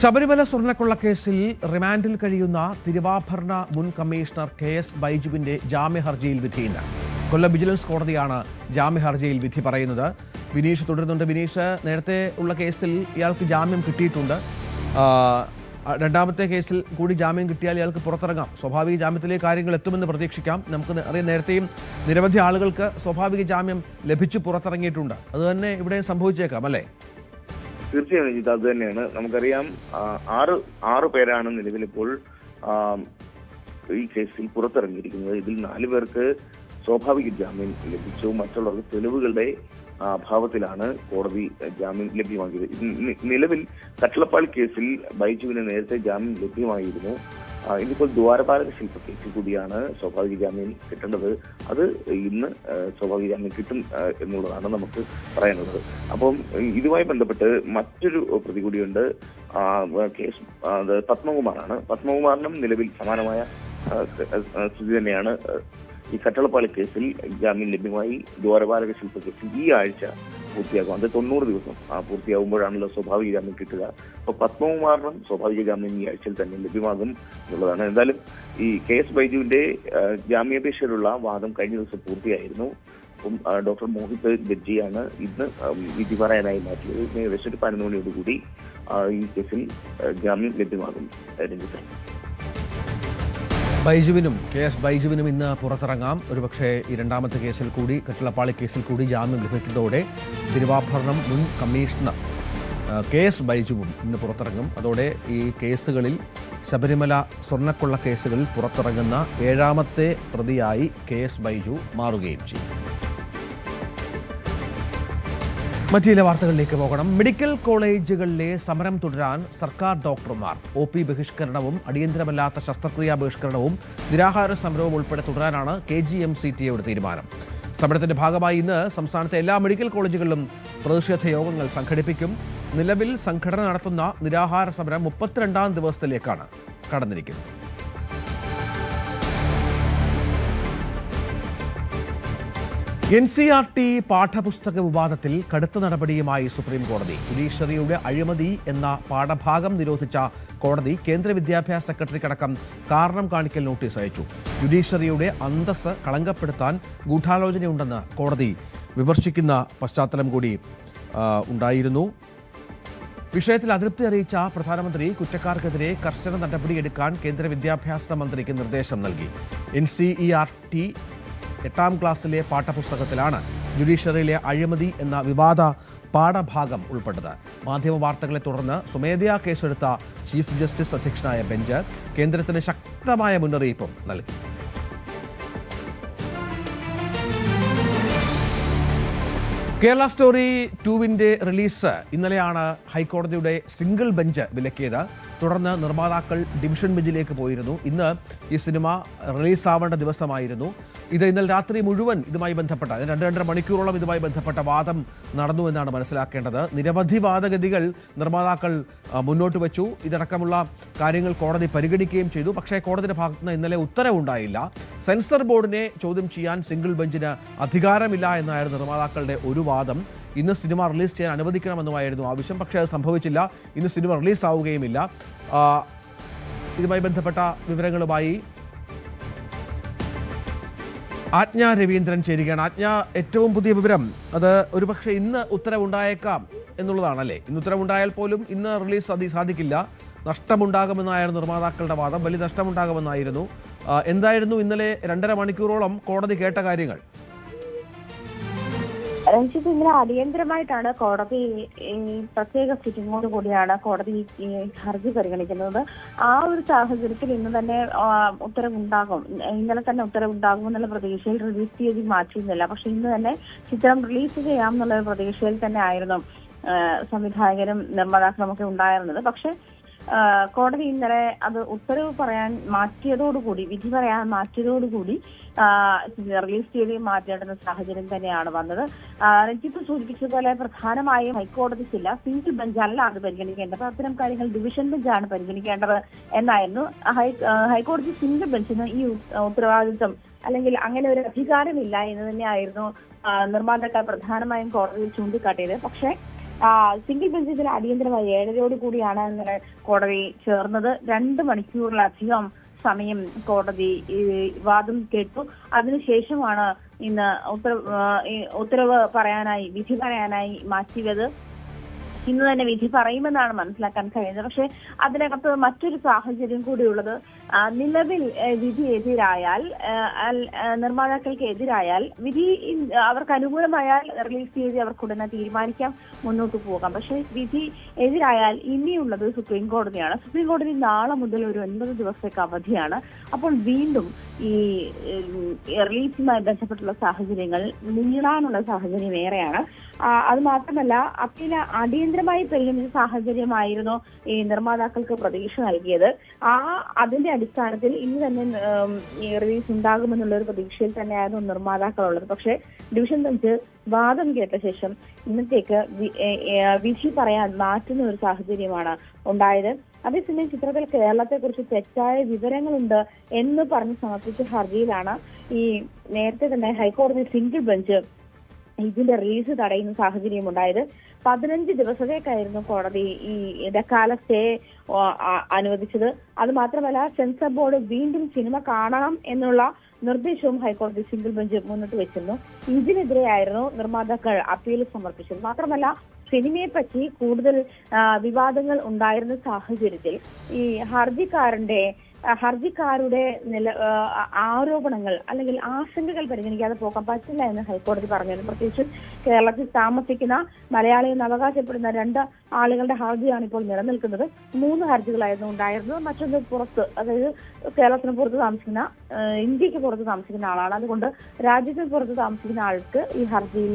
ശബരിമല സ്വർണ്ണക്കൊള്ള കേസിൽ റിമാൻഡിൽ കഴിയുന്ന തിരുവാഭരണ മുൻ കമ്മീഷണർ KS ബൈജുവിന്റെ ജാമ്യഹർജിയിൽ വിധി ഇന്ന്. കൊല്ലം വിജിലൻസ് കോടതിയാണ് ജാമ്യഹർജിയിൽ വിധി പറയുന്നത്. വിനീഷ് തുടരുന്നുണ്ട്. വിനീഷ്, നേരത്തെ ഉള്ള കേസിൽ ഇയാൾക്ക് ജാമ്യം കിട്ടിയിട്ടുണ്ട്. രണ്ടാമത്തെ കേസിൽ കൂടി ജാമ്യം കിട്ടിയാൽ ഇയാൾക്ക് പുറത്തിറങ്ങാം. സ്വാഭാവിക ജാമ്യത്തിലേക്ക് കാര്യങ്ങൾ എത്തുമെന്ന് പ്രതീക്ഷിക്കാം. നമുക്ക് അറിയാം, നേരത്തെയും നിരവധി ആളുകൾക്ക് സ്വാഭാവിക ജാമ്യം ലഭിച്ചു പുറത്തിറങ്ങിയിട്ടുണ്ട്. അതുതന്നെ ഇവിടെ സംഭവിച്ചേക്കാം അല്ലേ? തീർച്ചയായും ഇത് അത് തന്നെയാണ്. നമുക്കറിയാം, ആറ് പേരാണ് നിലവിലിപ്പോൾ ഈ കേസിൽ പുറത്തിറങ്ങിയിരിക്കുന്നത്. ഇതിൽ 4 പേർക്ക് സ്വാഭാവിക ജാമ്യം ലഭിച്ചു. മറ്റുള്ളവർക്ക് തെളിവുകളുടെ അഭാവത്തിലാണ് കോടതി ജാമ്യം ലഭ്യമാക്കിയത്. നിലവിൽ കട്ടളപ്പാൽ കേസിൽ ബൈജുവിന് നേരത്തെ ജാമ്യം ലഭ്യമായിരുന്നു. ഇന്നിപ്പോൾ ദ്വാരപാലക ശില്പ കേസിൽ കൂടിയാണ് സ്വാഭാവിക ജാമ്യം കിട്ടേണ്ടത്. അത് ഇന്ന് സ്വാഭാവിക ജാമ്യം കിട്ടും എന്നുള്ളതാണ് നമുക്ക് പറയാനുള്ളത്. അപ്പം ഇതുമായി ബന്ധപ്പെട്ട് മറ്റൊരു പ്രതി കൂടിയുണ്ട്. കേസ് അത് പത്മകുമാറാണ്. പത്മകുമാറിനും നിലവിൽ സമാനമായ സ്ഥിതി തന്നെയാണ്. ഈ കട്ടളപ്പാല കേസിൽ ജാമ്യം ലഭ്യമായി. ദ്വാരപാലക ശില്പ കേസിൽ ഈ ആഴ്ച പൂർത്തിയാകും. അത് 90 ദിവസം പൂർത്തിയാകുമ്പോഴാണല്ലോ സ്വാഭാവിക ജാമ്യം കിട്ടുക. അപ്പൊ പത്മകുമാറിനും സ്വാഭാവിക ജാമ്യം ഈ ആഴ്ചയിൽ തന്നെ ലഭ്യമാകും എന്നുള്ളതാണ്. എന്തായാലും ഈ KS ബൈജുവിന്റെ ജാമ്യാപേക്ഷയിലുള്ള വാദം കഴിഞ്ഞ ദിവസം പൂർത്തിയായിരുന്നു. അപ്പം ഡോക്ടർ മോഹിത് ജഡ്ജിയാണ് ഇന്ന് വിധി പറയാനായി മാറ്റിയത്. ഏകദേശം 11 മണിയോടുകൂടി ഈ കേസിൽ ജാമ്യം ലഭ്യമാകും. ബൈജുവിനും KS ബൈജുവിനും ഇന്ന് പുറത്തിറങ്ങാം. ഒരുപക്ഷെ ഈ രണ്ടാമത്തെ കേസിൽ കൂടി, കട്ടളപ്പാളി കേസിൽ കൂടി ജാമ്യം ലഭിക്കുന്നതോടെ തിരുവാഭരണം മുൻ കമ്മീഷണർ KS ബൈജുവും ഇന്ന് പുറത്തിറങ്ങും. അതോടെ ഈ കേസുകളിൽ, ശബരിമല സ്വർണ്ണക്കൊള്ള കേസുകളിൽ പുറത്തിറങ്ങുന്ന 7ാമത്തെ പ്രതിയായി KS ബൈജു മാറുകയും ചെയ്യും. മറ്റു ചില വാർത്തകളിലേക്ക് പോകണം. മെഡിക്കൽ കോളേജുകളിലെ സമരം തുടരാൻ സർക്കാർ ഡോക്ടർമാർ OP ബഹിഷ്കരണവും അടിയന്തരമല്ലാത്ത ശസ്ത്രക്രിയാ ബഹിഷ്കരണവും നിരാഹാര സമരവും ഉൾപ്പെടെ തുടരാനാണ് KGMCTAയുടെ തീരുമാനം. സമരത്തിന്റെ ഭാഗമായി ഇന്ന് സംസ്ഥാനത്തെ എല്ലാ മെഡിക്കൽ കോളേജുകളിലും പ്രതിഷേധ യോഗങ്ങൾ സംഘടിപ്പിക്കും. നിലവിൽ സംഘടന നടത്തുന്ന നിരാഹാര സമരം 32ാം ദിവസത്തിലേക്കാണ് കടന്നിരിക്കുന്നത്. NCERT പാഠപുസ്തക വിവാദത്തിൽ കടുത്ത നടപടിയുമായി സുപ്രീം കോടതി. ജുഡീഷ്യറിയുടെ അഴിമതി എന്ന പാഠഭാഗം നിരോധിച്ച കോടതി കേന്ദ്ര വിദ്യാഭ്യാസ സെക്രട്ടറിക്കടക്കം കാരണം കാണിക്കൽ നോട്ടീസ് അയച്ചു. ജുഡീഷ്യറിയുടെ അന്തസ്സ് കളങ്കപ്പെടുത്താൻ ഗൂഢാലോചനയുണ്ടെന്ന് കോടതി വിമർശിക്കുന്ന പശ്ചാത്തലം കൂടി ഉണ്ടായിരുന്നു. വിഷയത്തിൽ അതൃപ്തി അറിയിച്ച പ്രധാനമന്ത്രി കുറ്റക്കാർക്കെതിരെ കർശന നടപടിയെടുക്കാൻ കേന്ദ്ര വിദ്യാഭ്യാസ മന്ത്രിക്ക് നിർദ്ദേശം നൽകി. NCERT 8ാം ക്ലാസ്സിലെ പാഠപുസ്തകത്തിലാണ് ജുഡീഷ്യറിയിലെ അഴിമതി എന്ന വിവാദ പാഠഭാഗം ഉൾപ്പെട്ടത്. മാധ്യമവാർത്തകളെ തുടർന്ന് സ്വമേധയാ കേസെടുത്ത ചീഫ് ജസ്റ്റിസ് അധ്യക്ഷനായ ബെഞ്ച് കേന്ദ്രത്തിന് ശക്തമായ മുന്നറിയിപ്പും നൽകി. കേരള സ്റ്റോറി 2വിന്റെ റിലീസ് ഇന്നലെയാണ് ഹൈക്കോടതിയുടെ സിംഗിൾ ബെഞ്ച് വിലക്കിയത്. തുടർന്ന് നിർമ്മാതാക്കൾ ഡിവിഷൻ ബെഞ്ചിലേക്ക് പോയിരുന്നു. ഇന്ന് ഈ സിനിമ റിലീസാവേണ്ട ദിവസമായിരുന്നു. ഇത് ഇന്നലെ രാത്രി മുഴുവൻ ഇതുമായി ബന്ധപ്പെട്ട 2-2.5 മണിക്കൂറോളം ഇതുമായി ബന്ധപ്പെട്ട വാദം നടന്നു എന്നാണ് മനസ്സിലാക്കേണ്ടത്. നിരവധി വാദഗതികൾ നിർമ്മാതാക്കൾ മുന്നോട്ട് വെച്ചു. ഇതടക്കമുള്ള കാര്യങ്ങൾ കോടതി പരിഗണിക്കുകയും ചെയ്തു. പക്ഷേ കോടതിയുടെ ഭാഗത്തുനിന്ന് ഇന്നലെ ഉത്തരവുണ്ടായില്ല. സെൻസർ ബോർഡിനെ ചോദ്യം ചെയ്യാൻ സിംഗിൾ ബെഞ്ചിന് അധികാരമില്ല എന്നായിരുന്നു നിർമ്മാതാക്കളുടെ ഒരു വാദം. ഇന്ന് സിനിമ റിലീസ് ചെയ്യാൻ അനുവദിക്കണമെന്നുമായിരുന്നു ആവശ്യം. പക്ഷേ അത് സംഭവിച്ചില്ല. ഇന്ന് സിനിമ റിലീസാവുകയുമില്ല. ഇതുമായി ബന്ധപ്പെട്ട വിവരങ്ങളുമായി ആജ്ഞ രവീന്ദ്രൻ ചേരുകയാണ്. ആജ്ഞ, ഏറ്റവും പുതിയ വിവരം അത് ഒരുപക്ഷെ ഇന്ന് ഉത്തരവുണ്ടായേക്കാം എന്നുള്ളതാണല്ലേ. ഇന്ന് ഉത്തരവുണ്ടായാൽ പോലും ഇന്ന് റിലീസ് സാധിക്കില്ല, നഷ്ടമുണ്ടാകുമെന്നായിരുന്നു നിർമ്മാതാക്കളുടെ വാദം, വലിയ നഷ്ടമുണ്ടാകുമെന്നായിരുന്നു. എന്തായിരുന്നു ഇന്നലെ 2.5 മണിക്കൂറോളം കോടതി കേട്ട കാര്യങ്ങൾ? രഞ്ജിത്ത്, ഇന്നലെ അടിയന്തരമായിട്ടാണ് കോടതി പ്രത്യേക സിറ്റിംഗോട് കൂടിയാണ് കോടതി ഈ ഹർജി പരിഗണിക്കുന്നത്. ആ ഒരു സാഹചര്യത്തിൽ ഇന്ന് തന്നെ ഉത്തരവുണ്ടാകും, ഇന്നലെ തന്നെ ഉത്തരവുണ്ടാകും എന്നുള്ള പ്രതീക്ഷയിൽ റിലീസ് തീയതി മാറ്റിയിരുന്നില്ല. പക്ഷെ ഇന്ന് തന്നെ ചിത്രം റിലീസ് ചെയ്യാം എന്നുള്ള പ്രതീക്ഷയിൽ തന്നെ ആയിരുന്നു സംവിധായകരും നിർമ്മാതാക്കളും ഒക്കെ ഉണ്ടായിരുന്നത്. പക്ഷെ കോടതി ഇന്നലെ അത് ഉത്തരവ് പറയാൻ മാറ്റിയതോടുകൂടി, വിധി പറയാൻ മാറ്റിയതോടുകൂടി റിലീസ് തീയതി മാറ്റേണ്ടുന്ന സാഹചര്യം തന്നെയാണ് വന്നത്. രഞ്ജിത്ത് സൂചിപ്പിച്ചതുപോലെ പ്രധാനമായും ഹൈക്കോടതിക്കില്ല, സിംഗിൾ ബെഞ്ചല്ല അത് പരിഗണിക്കേണ്ടത്, അത്തരം കാര്യങ്ങൾ ഡിവിഷൻ ബെഞ്ചാണ് പരിഗണിക്കേണ്ടത് എന്നായിരുന്നു. ഹൈക്കോടതി സിംഗിൾ ബെഞ്ചിന് ഈ ഉത്തരവാദിത്വം അല്ലെങ്കിൽ അങ്ങനെ ഒരു അധികാരമില്ല എന്ന് തന്നെയായിരുന്നു നിർമ്മാതാക്കൾ പ്രധാനമായും കോടതിയിൽ ചൂണ്ടിക്കാട്ടിയത്. പക്ഷേ സിംഗിൾ ബെഞ്ച് ഇതിൽ അടിയന്തരമായി 7:30 കൂടിയാണ് ഇന്നലെ കോടതി ചേർന്നത്. 2 മണിക്കൂറിലധികം സമയം കോടതി വാദം കേട്ടു. അതിനുശേഷമാണ് ഇന്ന് ഉത്തരവ് പറയാനായി, വിധി പറയാനായി മാറ്റിയത്. ഇന്ന് തന്നെ വിധി പറയുമെന്നാണ് മനസ്സിലാക്കാൻ കഴിയുന്നത്. പക്ഷെ അതിനകത്ത് മറ്റൊരു സാഹചര്യം കൂടിയുള്ളത്, നിലവിൽ വിധി എതിരായാൽ, നിർമ്മാതാക്കൾക്ക് എതിരായാൽ, വിധി അവർക്ക് അനുകൂലമായാൽ റിലീസ് തീയതി അവർക്ക് ഉടനെ തീരുമാനിക്കാം, മുന്നോട്ട് പോകാം. പക്ഷെ വിധി എതിരായാൽ ഇനിയുള്ളത് സുപ്രീം കോടതിയാണ്. സുപ്രീം കോടതി നാളെ മുതൽ ഒരു 9 ദിവസത്തേക്ക് അവധിയാണ്. അപ്പോൾ വീണ്ടും ഈ റിലീസുമായി ബന്ധപ്പെട്ടുള്ള സാഹചര്യങ്ങൾ നീളാനുള്ള സാഹചര്യം ഏറെയാണ്. അത് മാത്രമല്ല, അപ്പീൽ അടിയന്തരമായി പരിഗണിച്ച സാഹചര്യമായിരുന്നു ഈ നിർമ്മാതാക്കൾക്ക് പ്രതീക്ഷ നൽകിയത്. അതിന്റെ അടിസ്ഥാനത്തിൽ ഇന്ന് തന്നെ റിലീസ് ഉണ്ടാകുമെന്നുള്ള ഒരു പ്രതീക്ഷയിൽ തന്നെയായിരുന്നു നിർമ്മാതാക്കളുള്ളത്. പക്ഷേ ഡിവിഷൻ ബെഞ്ച് വാദം കേട്ട ശേഷം ഇന്നത്തേക്ക് വിധി പറയാൻ മാറ്റുന്ന ഒരു സാഹചര്യമാണ് ഉണ്ടായത്. അതേസമയം ചിത്രത്തിൽ കേരളത്തെക്കുറിച്ച് തെറ്റായ വിവരങ്ങളുണ്ട് എന്ന് പറഞ്ഞ് സമർപ്പിച്ച ഹർജിയിലാണ് ഈ നേരത്തെ തന്നെ ഹൈക്കോടതി സിംഗിൾ ബെഞ്ച് ഇതിന്റെ റിലീസ് തടയുന്ന സാഹചര്യം ഉണ്ടായത്. 15 ദിവസത്തേക്കായിരുന്നു കോടതി ഈ ഇടക്കാല സ്റ്റേ അനുവദിച്ചത്. അത് മാത്രമല്ല, സെൻസർ ബോർഡ് വീണ്ടും സിനിമ കാണണം എന്നുള്ള നിർദ്ദേശവും ഹൈക്കോടതി സിംഗിൾ ബെഞ്ച് മുന്നോട്ട് വെച്ചിരുന്നു. ഇതിനെതിരെയായിരുന്നു നിർമ്മാതാക്കൾ അപ്പീൽ സമർപ്പിച്ചത്. മാത്രമല്ല, സിനിമയെപ്പറ്റി കൂടുതൽ വിവാദങ്ങൾ ഉണ്ടായിരുന്ന സാഹചര്യത്തിൽ ഈ ഹർജിക്കാരുടെ ആരോപണങ്ങൾ അല്ലെങ്കിൽ ആശങ്കകൾ പരിഗണിക്കാതെ പോകാൻ പറ്റില്ല എന്ന് ഹൈക്കോടതി പറഞ്ഞിരുന്നു. പ്രത്യേകിച്ച് കേരളത്തിൽ താമസിക്കുന്ന മലയാളിയെന്ന് അവകാശപ്പെടുന്ന 2 ആളുകളുടെ ഹർജിയാണ് ഇപ്പോൾ നിലനിൽക്കുന്നത്. 3 ഹർജികളായിരുന്നു ഉണ്ടായിരുന്നത്. മറ്റൊന്ന് പുറത്ത്, അതായത് കേരളത്തിന് പുറത്ത് താമസിക്കുന്ന, ഇന്ത്യക്ക് പുറത്ത് താമസിക്കുന്ന ആളാണ്. അതുകൊണ്ട് രാജ്യത്തിന് പുറത്ത് താമസിക്കുന്ന ആൾക്ക് ഈ ഹർജിയിൽ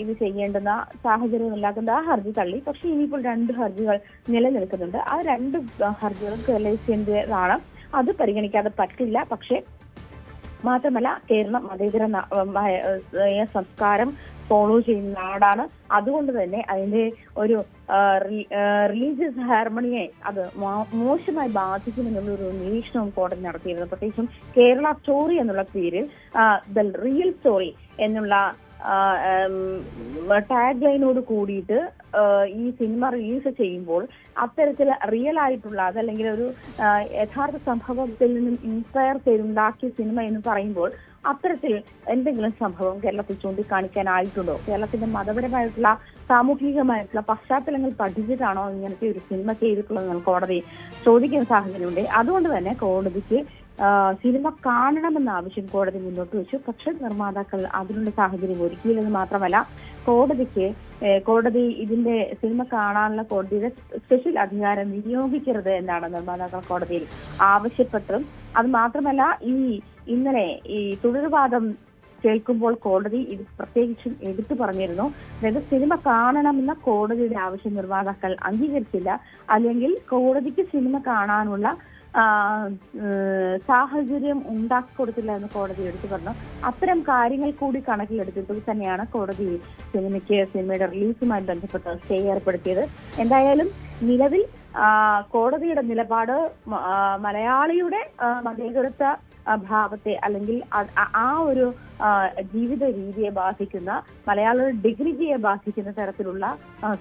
ഇത് ചെയ്യേണ്ടുന്ന സാഹചര്യമില്ലാത്തത് ആ ഹർജി തള്ളി. പക്ഷെ ഇനിയിപ്പോൾ 2 ഹർജികൾ നിലനിൽക്കുന്നുണ്ട്. ആ 2 ഹർജികളും കേരളത്തിന്റേതാണ്. അത് പരിഗണിക്കാതെ പറ്റില്ല. പക്ഷെ മാത്രമല്ല, കേരളം മതേതര സംസ്കാരം ഫോളോ ചെയ്യുന്ന നാടാണ്. അതുകൊണ്ട് തന്നെ അതിന്റെ ഒരു റിലീജിയസ് ഹാർമണിയെ അത് മോശമായി ബാധിക്കുമെന്നുള്ള ഒരു നിരീക്ഷണവും കോടതി നടത്തിയിരുന്നു. പ്രത്യേകിച്ചും കേരള സ്റ്റോറി എന്നുള്ള പേരിൽ ദ റിയൽ സ്റ്റോറി എന്നുള്ള ടാഗ് ലൈനോട് കൂടിയിട്ട് ഈ സിനിമ റിലീസ് ചെയ്യുമ്പോൾ അത്തരത്തിൽ റിയൽ ആയിട്ടുള്ള, അതല്ലെങ്കിൽ ഒരു യഥാർത്ഥ സംഭവത്തിൽ നിന്നും ഇൻസ്പയർ ചെയ്തുണ്ടാക്കിയ സിനിമ എന്ന് പറയുമ്പോൾ അത്തരത്തിൽ എന്തെങ്കിലും സംഭവം കേരളത്തിൽ ചൂണ്ടിക്കാണിക്കാനായിട്ടുണ്ടോ? കേരളത്തിന്റെ മതപരമായിട്ടുള്ള, സാമൂഹികമായിട്ടുള്ള പശ്ചാത്തലങ്ങൾ പഠിച്ചിട്ടാണോ ഇങ്ങനത്തെ ഒരു സിനിമ ചെയ്തിട്ടുള്ളതെന്ന് കോടതി ചോദിക്കുന്ന സാഹചര്യമുണ്ട്. അതുകൊണ്ട് തന്നെ കോടതിക്ക് സിനിമ കാണണമെന്ന ആവശ്യം കോടതി മുന്നോട്ട് വെച്ചു. പക്ഷെ നിർമ്മാതാക്കൾ അതിനുള്ള സാഹചര്യം ഒരുക്കിയില്ലെന്ന് മാത്രമല്ല, കോടതി ഇതിന്റെ സിനിമ കാണാനുള്ള കോടതിയുടെ സ്പെഷ്യൽ അധികാരം വിനിയോഗിക്കരുത് എന്നാണ് നിർമ്മാതാക്കൾ കോടതിയിൽ ആവശ്യപ്പെട്ടതും. അത് മാത്രമല്ല, ഇന്നലെ ഈ തുടർവാദം കേൾക്കുമ്പോൾ കോടതി ഇത് പ്രത്യേകിച്ചും എടുത്തു പറഞ്ഞിരുന്നു. അതായത് സിനിമ കാണണമെന്ന കോടതിയുടെ ആവശ്യം നിർമ്മാതാക്കൾ അംഗീകരിച്ചില്ല, അല്ലെങ്കിൽ കോടതിക്ക് സിനിമ കാണാനുള്ള സാഹചര്യം ഉണ്ടാക്കി കൊടുത്തില്ല എന്ന് കോടതി എടുത്തു പറഞ്ഞു. അത്തരം കാര്യങ്ങൾ കൂടി കണക്കിലെടുത്തിട്ട് തന്നെയാണ് കോടതി സിനിമയുടെ റിലീസുമായി ബന്ധപ്പെട്ട് സ്റ്റേ ഏർപ്പെടുത്തിയത്. എന്തായാലും നിലവിൽ കോടതിയുടെ നിലപാട് മലയാളിയുടെ മതേതരത്വ ഭാവത്തെ അല്ലെങ്കിൽ ആ ഒരു ജീവിത രീതിയെ ബാധിക്കുന്ന, മലയാളികളുടെ ഡിഗ്നിറ്റിയെ ബാധിക്കുന്ന തരത്തിലുള്ള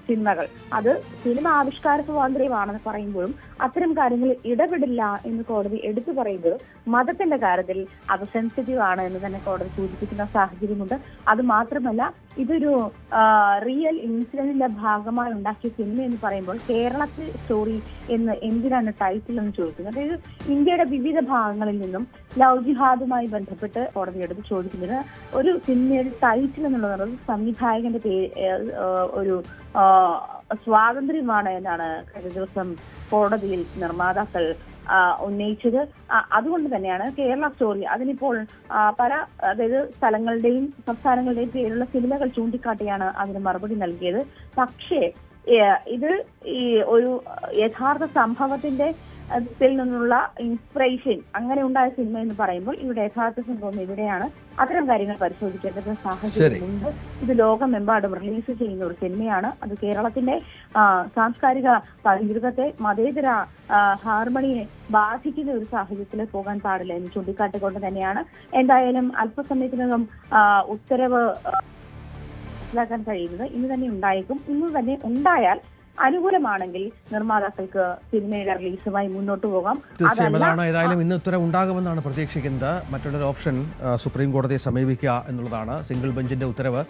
സിനിമകൾ. അത് സിനിമ ആവിഷ്കാര സ്വാതന്ത്ര്യമാണെന്ന് പറയുമ്പോഴും അത്തരം കാര്യങ്ങളിൽ ഇടപെടില്ല എന്ന് കോടതി എടുത്തു പറയുമ്പോൾ മതത്തിന്റെ കാര്യത്തിൽ അത് സെൻസിറ്റീവ് ആണ് എന്ന് തന്നെ കോടതി സൂചിപ്പിക്കുന്ന സാഹചര്യമുണ്ട്. അത് മാത്രമല്ല, ഇതൊരു റിയൽ ഇൻസിഡന്റിന്റെ ഭാഗമായി ഉണ്ടാക്കിയ സിനിമ എന്ന് പറയുമ്പോൾ കേരളത്തിൽ സ്റ്റോറി എന്ന് എന്തിനാണ് ടൈറ്റിൽ എന്ന് ചോദിക്കുന്നത്. അതായത് ഇന്ത്യയുടെ വിവിധ ഭാഗങ്ങളിൽ നിന്നും ലവ് ജിഹാദുമായി ബന്ധപ്പെട്ട് കോടതി എടുത്ത് ചോദിക്കുന്നത് ഒരു സിനിമയുടെ ടൈറ്റിൽ എന്നുള്ളത് സംവിധായകന്റെ ഒരു സ്വാതന്ത്ര്യമാണ് എന്നാണ് കഴിഞ്ഞ ദിവസം കോടതിയിൽ നിർമ്മാതാക്കൾ ഉന്നയിച്ചത്. അതുകൊണ്ട് തന്നെയാണ് കേരള സ്റ്റോറി അതിനിപ്പോൾ പല അതായത് സ്ഥലങ്ങളുടെയും സംസ്ഥാനങ്ങളുടെയും പേരുള്ള സിനിമകൾ ചൂണ്ടിക്കാട്ടിയാണ് അതിന് മറുപടി നൽകിയത്. പക്ഷേ ഇത് ഈ ഒരു യഥാർത്ഥ സംഭവത്തിന്റെ ത്തിൽ നിന്നുള്ള ഇൻസ്പിറേഷൻ അങ്ങനെ ഉണ്ടായ സിനിമ എന്ന് പറയുമ്പോൾ ഇവിടെ യഥാർത്ഥ സംഭവം എവിടെയാണ്, അത്തരം കാര്യങ്ങൾ പരിശോധിക്കേണ്ടത് സാഹചര്യമുണ്ട്. ഇത് ലോകമെമ്പാടും റിലീസ് ചെയ്യുന്ന ഒരു സിനിമയാണ്. അത് കേരളത്തിന്റെ സാംസ്കാരിക പൈതൃകത്തെ, മതേതര ഹാർമണിയെ ബാധിക്കുന്ന ഒരു സാഹചര്യത്തിൽ പോകാൻ പാടില്ല എന്ന് ചൂണ്ടിക്കാട്ടിക്കൊണ്ട് തന്നെയാണ് എന്തായാലും അല്പസമയത്തിനകം ഉത്തരവ് മനസ്സിലാക്കാൻ കഴിയുന്നത്. ഇന്ന് തന്നെ ഉണ്ടായേക്കും. ഇന്ന് തന്നെ ഉണ്ടായാൽ അനുകൂലമാണെങ്കിൽ നിർമ്മാതാക്കൾക്ക് സിനിമയുടെ റിലീസുമായി മുന്നോട്ട് പോകാം. അതാണ് ഏതായാലും ഇന്ന് ഉത്തരവ് ഉണ്ടാകുമെന്നാണ് പ്രതീക്ഷിക്കുന്നത്. മറ്റൊരു ഓപ്ഷൻ സുപ്രീം കോടതിയെ സമീപിക്കുക എന്നുള്ളതാണ്. സിംഗിൾ ബെഞ്ചിന്റെ ഉത്തരവ്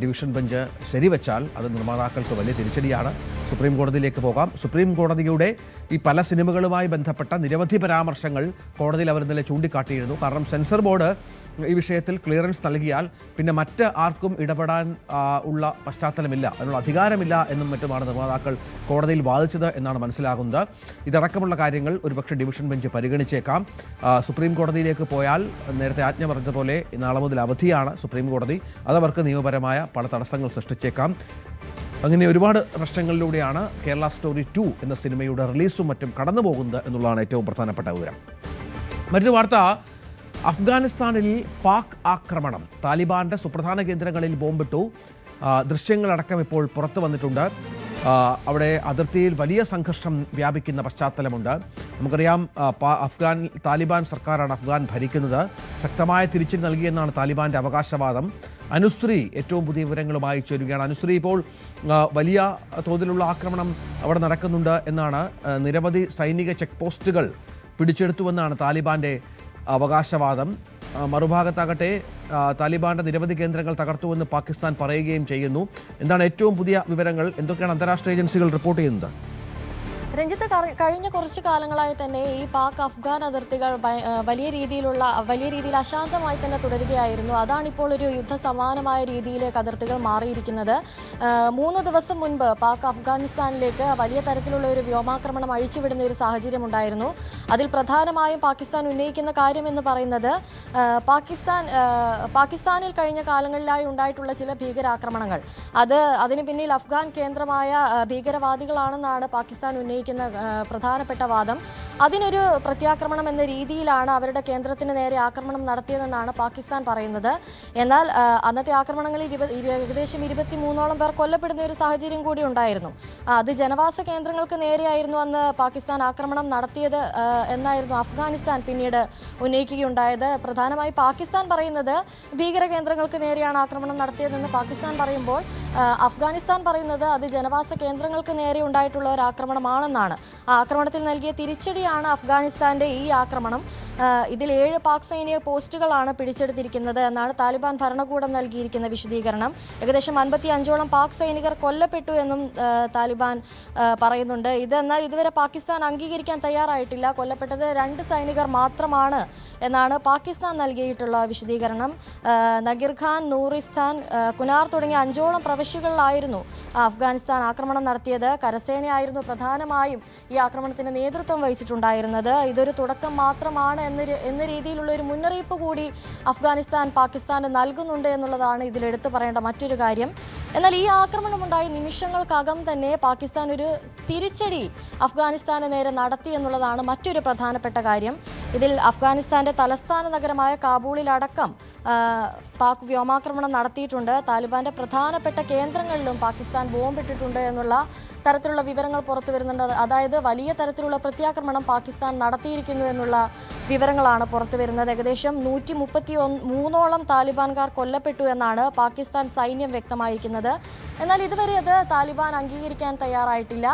ഡിവിഷൻ ബെഞ്ച് ശരിവെച്ചാൽ അത് നിർമ്മാതാക്കൾക്ക് വലിയ തിരിച്ചടിയാണ്. സുപ്രീം കോടതിയിലേക്ക് പോകാം. സുപ്രീം കോടതിയുടെ ഈ പല സിനിമകളുമായി ബന്ധപ്പെട്ട നിരവധി പരാമർശങ്ങൾ കോടതിയിൽ അവർ ഇന്നലെ ചൂണ്ടിക്കാട്ടിയിരുന്നു. കാരണം സെൻസർ ബോർഡ് ഈ വിഷയത്തിൽ ക്ലിയറൻസ് നൽകിയാൽ പിന്നെ മറ്റ് ആർക്കും ഇടപെടാൻ ഉള്ള പശ്ചാത്തലമില്ല, അതിനുള്ള അധികാരമില്ല എന്നും മറ്റുമാണ് നിർമ്മാതാക്കൾ കോടതിയിൽ വാദിച്ചത് എന്നാണ് മനസ്സിലാകുന്നത്. ഇതടക്കമുള്ള കാര്യങ്ങൾ ഒരുപക്ഷെ ഡിവിഷൻ ബെഞ്ച് പരിഗണിച്ചേക്കാം. സുപ്രീം കോടതിയിലേക്ക് പോയാൽ നേരത്തെ ആജ്ഞ പറഞ്ഞതുപോലെ നാളെ മുതൽ അവധിയാണ് സുപ്രീം കോടതി. അതവർക്ക് നിയമപരമായ പല തടസ്സങ്ങൾ സൃഷ്ടിച്ചേക്കാം. അങ്ങനെ ഒരുപാട് പ്രശ്നങ്ങളിലൂടെയാണ് കേരള സ്റ്റോറി 2 എന്ന സിനിമയുടെ റിലീസും മറ്റും കടന്നു പോകുന്നത് എന്നുള്ളതാണ് ഏറ്റവും പ്രധാനപ്പെട്ട വിവരം. മറ്റൊരു വാർത്ത, അഫ്ഗാനിസ്ഥാനിൽ പാക് ആക്രമണം. താലിബാന്റെ സുപ്രധാന കേന്ദ്രങ്ങളിൽ ബോംബിട്ടു. ദൃശ്യങ്ങളടക്കം ഇപ്പോൾ പുറത്തു വന്നിട്ടുണ്ട്. അവിടെ അതിർത്തിയിൽ വലിയ സംഘർഷം വ്യാപിക്കുന്ന പശ്ചാത്തലമുണ്ട്. നമുക്കറിയാം താലിബാൻ സർക്കാരാണ് അഫ്ഗാൻ ഭരിക്കുന്നത്. ശക്തമായ തിരിച്ചടി നൽകിയെന്നാണ് താലിബാന്റെ അവകാശവാദം. അനുശ്രീ ഏറ്റവും പുതിയ വിവരങ്ങളുമായി ചേരുകയാണ്. അനുശ്രീ, ഇപ്പോൾ വലിയ തോതിലുള്ള ആക്രമണം അവിടെ നടക്കുന്നുണ്ട് എന്നാണ്. നിരവധി സൈനിക ചെക്ക് പോസ്റ്റുകൾ പിടിച്ചെടുത്തുവെന്നാണ് താലിബാന്റെ അവകാശവാദം. മറുഭാഗത്താകട്ടെ താലിബാന്റെ നിരവധി കേന്ദ്രങ്ങൾ തകർത്തുവെന്ന് പാകിസ്ഥാൻ പറയുകയും ചെയ്യുന്നു. എന്താണ് ഏറ്റവും പുതിയ വിവരങ്ങൾ? എന്തൊക്കെയാണ് അന്താരാഷ്ട്ര ഏജൻസികൾ റിപ്പോർട്ട് ചെയ്യുന്നത്? രഞ്ജിത്ത്, കഴിഞ്ഞ കുറച്ചു കാലങ്ങളായി തന്നെ ഈ പാക് അഫ്ഗാൻ അതിർത്തികൾ വലിയ രീതിയിൽ അശാന്തമായി തന്നെ തുടരുകയായിരുന്നു. അതാണിപ്പോൾ ഒരു യുദ്ധസമാനമായ രീതിയിലേക്ക് അതിർത്തികൾ മാറിയിരിക്കുന്നത്. 3 ദിവസം മുൻപ് പാക് അഫ്ഗാനിസ്ഥാനിലേക്ക് വലിയ തരത്തിലുള്ള ഒരു വ്യോമാക്രമണം അഴിച്ചുവിടുന്ന ഒരു സാഹചര്യം ഉണ്ടായിരുന്നു. അതിൽ പ്രധാനമായും പാകിസ്ഥാൻ ഉന്നയിക്കുന്ന കാര്യം എന്ന് പറയുന്നത് പാകിസ്ഥാനിൽ കഴിഞ്ഞ കാലങ്ങളിലായി ഉണ്ടായിട്ടുള്ള ചില ഭീകരാക്രമണങ്ങൾ, അതിന് പിന്നിൽ അഫ്ഗാൻ കേന്ദ്രമായ ഭീകരവാദികളാണെന്നാണ് പാകിസ്ഥാൻ ഉന്നയിക്കുന്ന പ്രധാനപ്പെട്ട വാദം. അതിനൊരു പ്രത്യാക്രമണം എന്ന രീതിയിലാണ് അവരുടെ കേന്ദ്രത്തിന് നേരെ ആക്രമണം നടത്തിയതെന്നാണ് പാകിസ്ഥാൻ പറയുന്നത്. എന്നാൽ അന്നത്തെ ആക്രമണങ്ങളിൽ ഏകദേശം 23ഓളം പേർ കൊല്ലപ്പെടുന്ന ഒരു സാഹചര്യം കൂടി ഉണ്ടായിരുന്നു. അത് ജനവാസ കേന്ദ്രങ്ങൾക്ക് നേരെയായിരുന്നു അന്ന് പാകിസ്ഥാൻ ആക്രമണം നടത്തിയത് എന്നായിരുന്നു അഫ്ഗാനിസ്ഥാൻ പിന്നീട് ഉന്നയിക്കുകയുണ്ടായത്. പ്രധാനമായി പാകിസ്ഥാൻ പറയുന്നത് ഭീകര കേന്ദ്രങ്ങൾക്ക് നേരെയാണ് ആക്രമണം നടത്തിയതെന്ന് പാകിസ്ഥാൻ പറയുമ്പോൾ അഫ്ഗാനിസ്ഥാൻ പറയുന്നത് അത് ജനവാസ കേന്ദ്രങ്ങൾക്ക് നേരെ ഉണ്ടായിട്ടുള്ള ഒരു ആക്രമണമാണെന്നാണ്. ആ ആക്രമണത്തിൽ നൽകിയ തിരിച്ചടിയാണ് അഫ്ഗാനിസ്ഥാന്റെ ഈ ആക്രമണം. ഇതിൽ 7 പാക് സൈനിക പോസ്റ്റുകളാണ് പിടിച്ചെടുത്തിരിക്കുന്നത് എന്നാണ് താലിബാൻ ഭരണകൂടം നൽകിയിരിക്കുന്ന വിശദീകരണം. ഏകദേശം 55ഓളം പാക് സൈനികർ കൊല്ലപ്പെട്ടു എന്നും താലിബാൻ പറയുന്നുണ്ട്. എന്നാൽ ഇതുവരെ പാകിസ്ഥാൻ അംഗീകരിക്കാൻ തയ്യാറായിട്ടില്ല. കൊല്ലപ്പെട്ടത് 2 സൈനികർ മാത്രമാണ് എന്നാണ് പാകിസ്ഥാൻ നൽകിയിട്ടുള്ള വിശദീകരണം. നഗിർഖാൻ, നൂറിസ്ഥാൻ, കുനാർ തുടങ്ങിയ 5ഓളം പ്രവിശ്യകളിലായിരുന്നു അഫ്ഗാനിസ്ഥാൻ ആക്രമണം നടത്തിയത്. കരസേനയായിരുന്നു പ്രധാനമായും ഈ ആക്രമണത്തിന് നേതൃത്വം വഹിച്ചിട്ടുണ്ടായിരുന്നത്. ഇതൊരു തുടക്കം മാത്രമാണ് എന്ന രീതിയിലുള്ള ഒരു മുന്നറിയിപ്പ് കൂടി അഫ്ഗാനിസ്ഥാൻ പാകിസ്ഥാന് നൽകുന്നുണ്ട് എന്നുള്ളതാണ് ഇതിൽ എടുത്തു പറയേണ്ട മറ്റൊരു കാര്യം. എന്നാൽ ഈ ആക്രമണമുണ്ടായ നിമിഷങ്ങൾക്കകം തന്നെ പാകിസ്ഥാൻ ഒരു തിരിച്ചടി അഫ്ഗാനിസ്ഥാന് നേരെ നടത്തി എന്നുള്ളതാണ് മറ്റൊരു പ്രധാനപ്പെട്ട കാര്യം. ഇതിൽ അഫ്ഗാനിസ്ഥാന്റെ തലസ്ഥാന നഗരമായ കാബൂളിലടക്കം പാക് വ്യോമാക്രമണം നടത്തിയിട്ടുണ്ട്. താലിബാന്റെ പ്രധാനപ്പെട്ട കേന്ദ്രങ്ങളിലും പാകിസ്ഥാൻ ബോംബിട്ടിട്ടുണ്ട് എന്നുള്ള തരത്തിലുള്ള വിവരങ്ങൾ പുറത്തു വരുന്നുണ്ട്. അതായത് വലിയ തരത്തിലുള്ള പ്രത്യാക്രമണം പാകിസ്ഥാൻ നടത്തിയിരിക്കുന്നു എന്നുള്ള വിവരങ്ങളാണ് പുറത്തു വരുന്നത്. ഏകദേശം 133ഓളം താലിബാൻകാർ കൊല്ലപ്പെട്ടു എന്നാണ് പാകിസ്ഥാൻ സൈന്യം വ്യക്തമായിരിക്കുന്നത്. എന്നാൽ ഇതുവരെ അത് താലിബാൻ അംഗീകരിക്കാൻ തയ്യാറായിട്ടില്ല.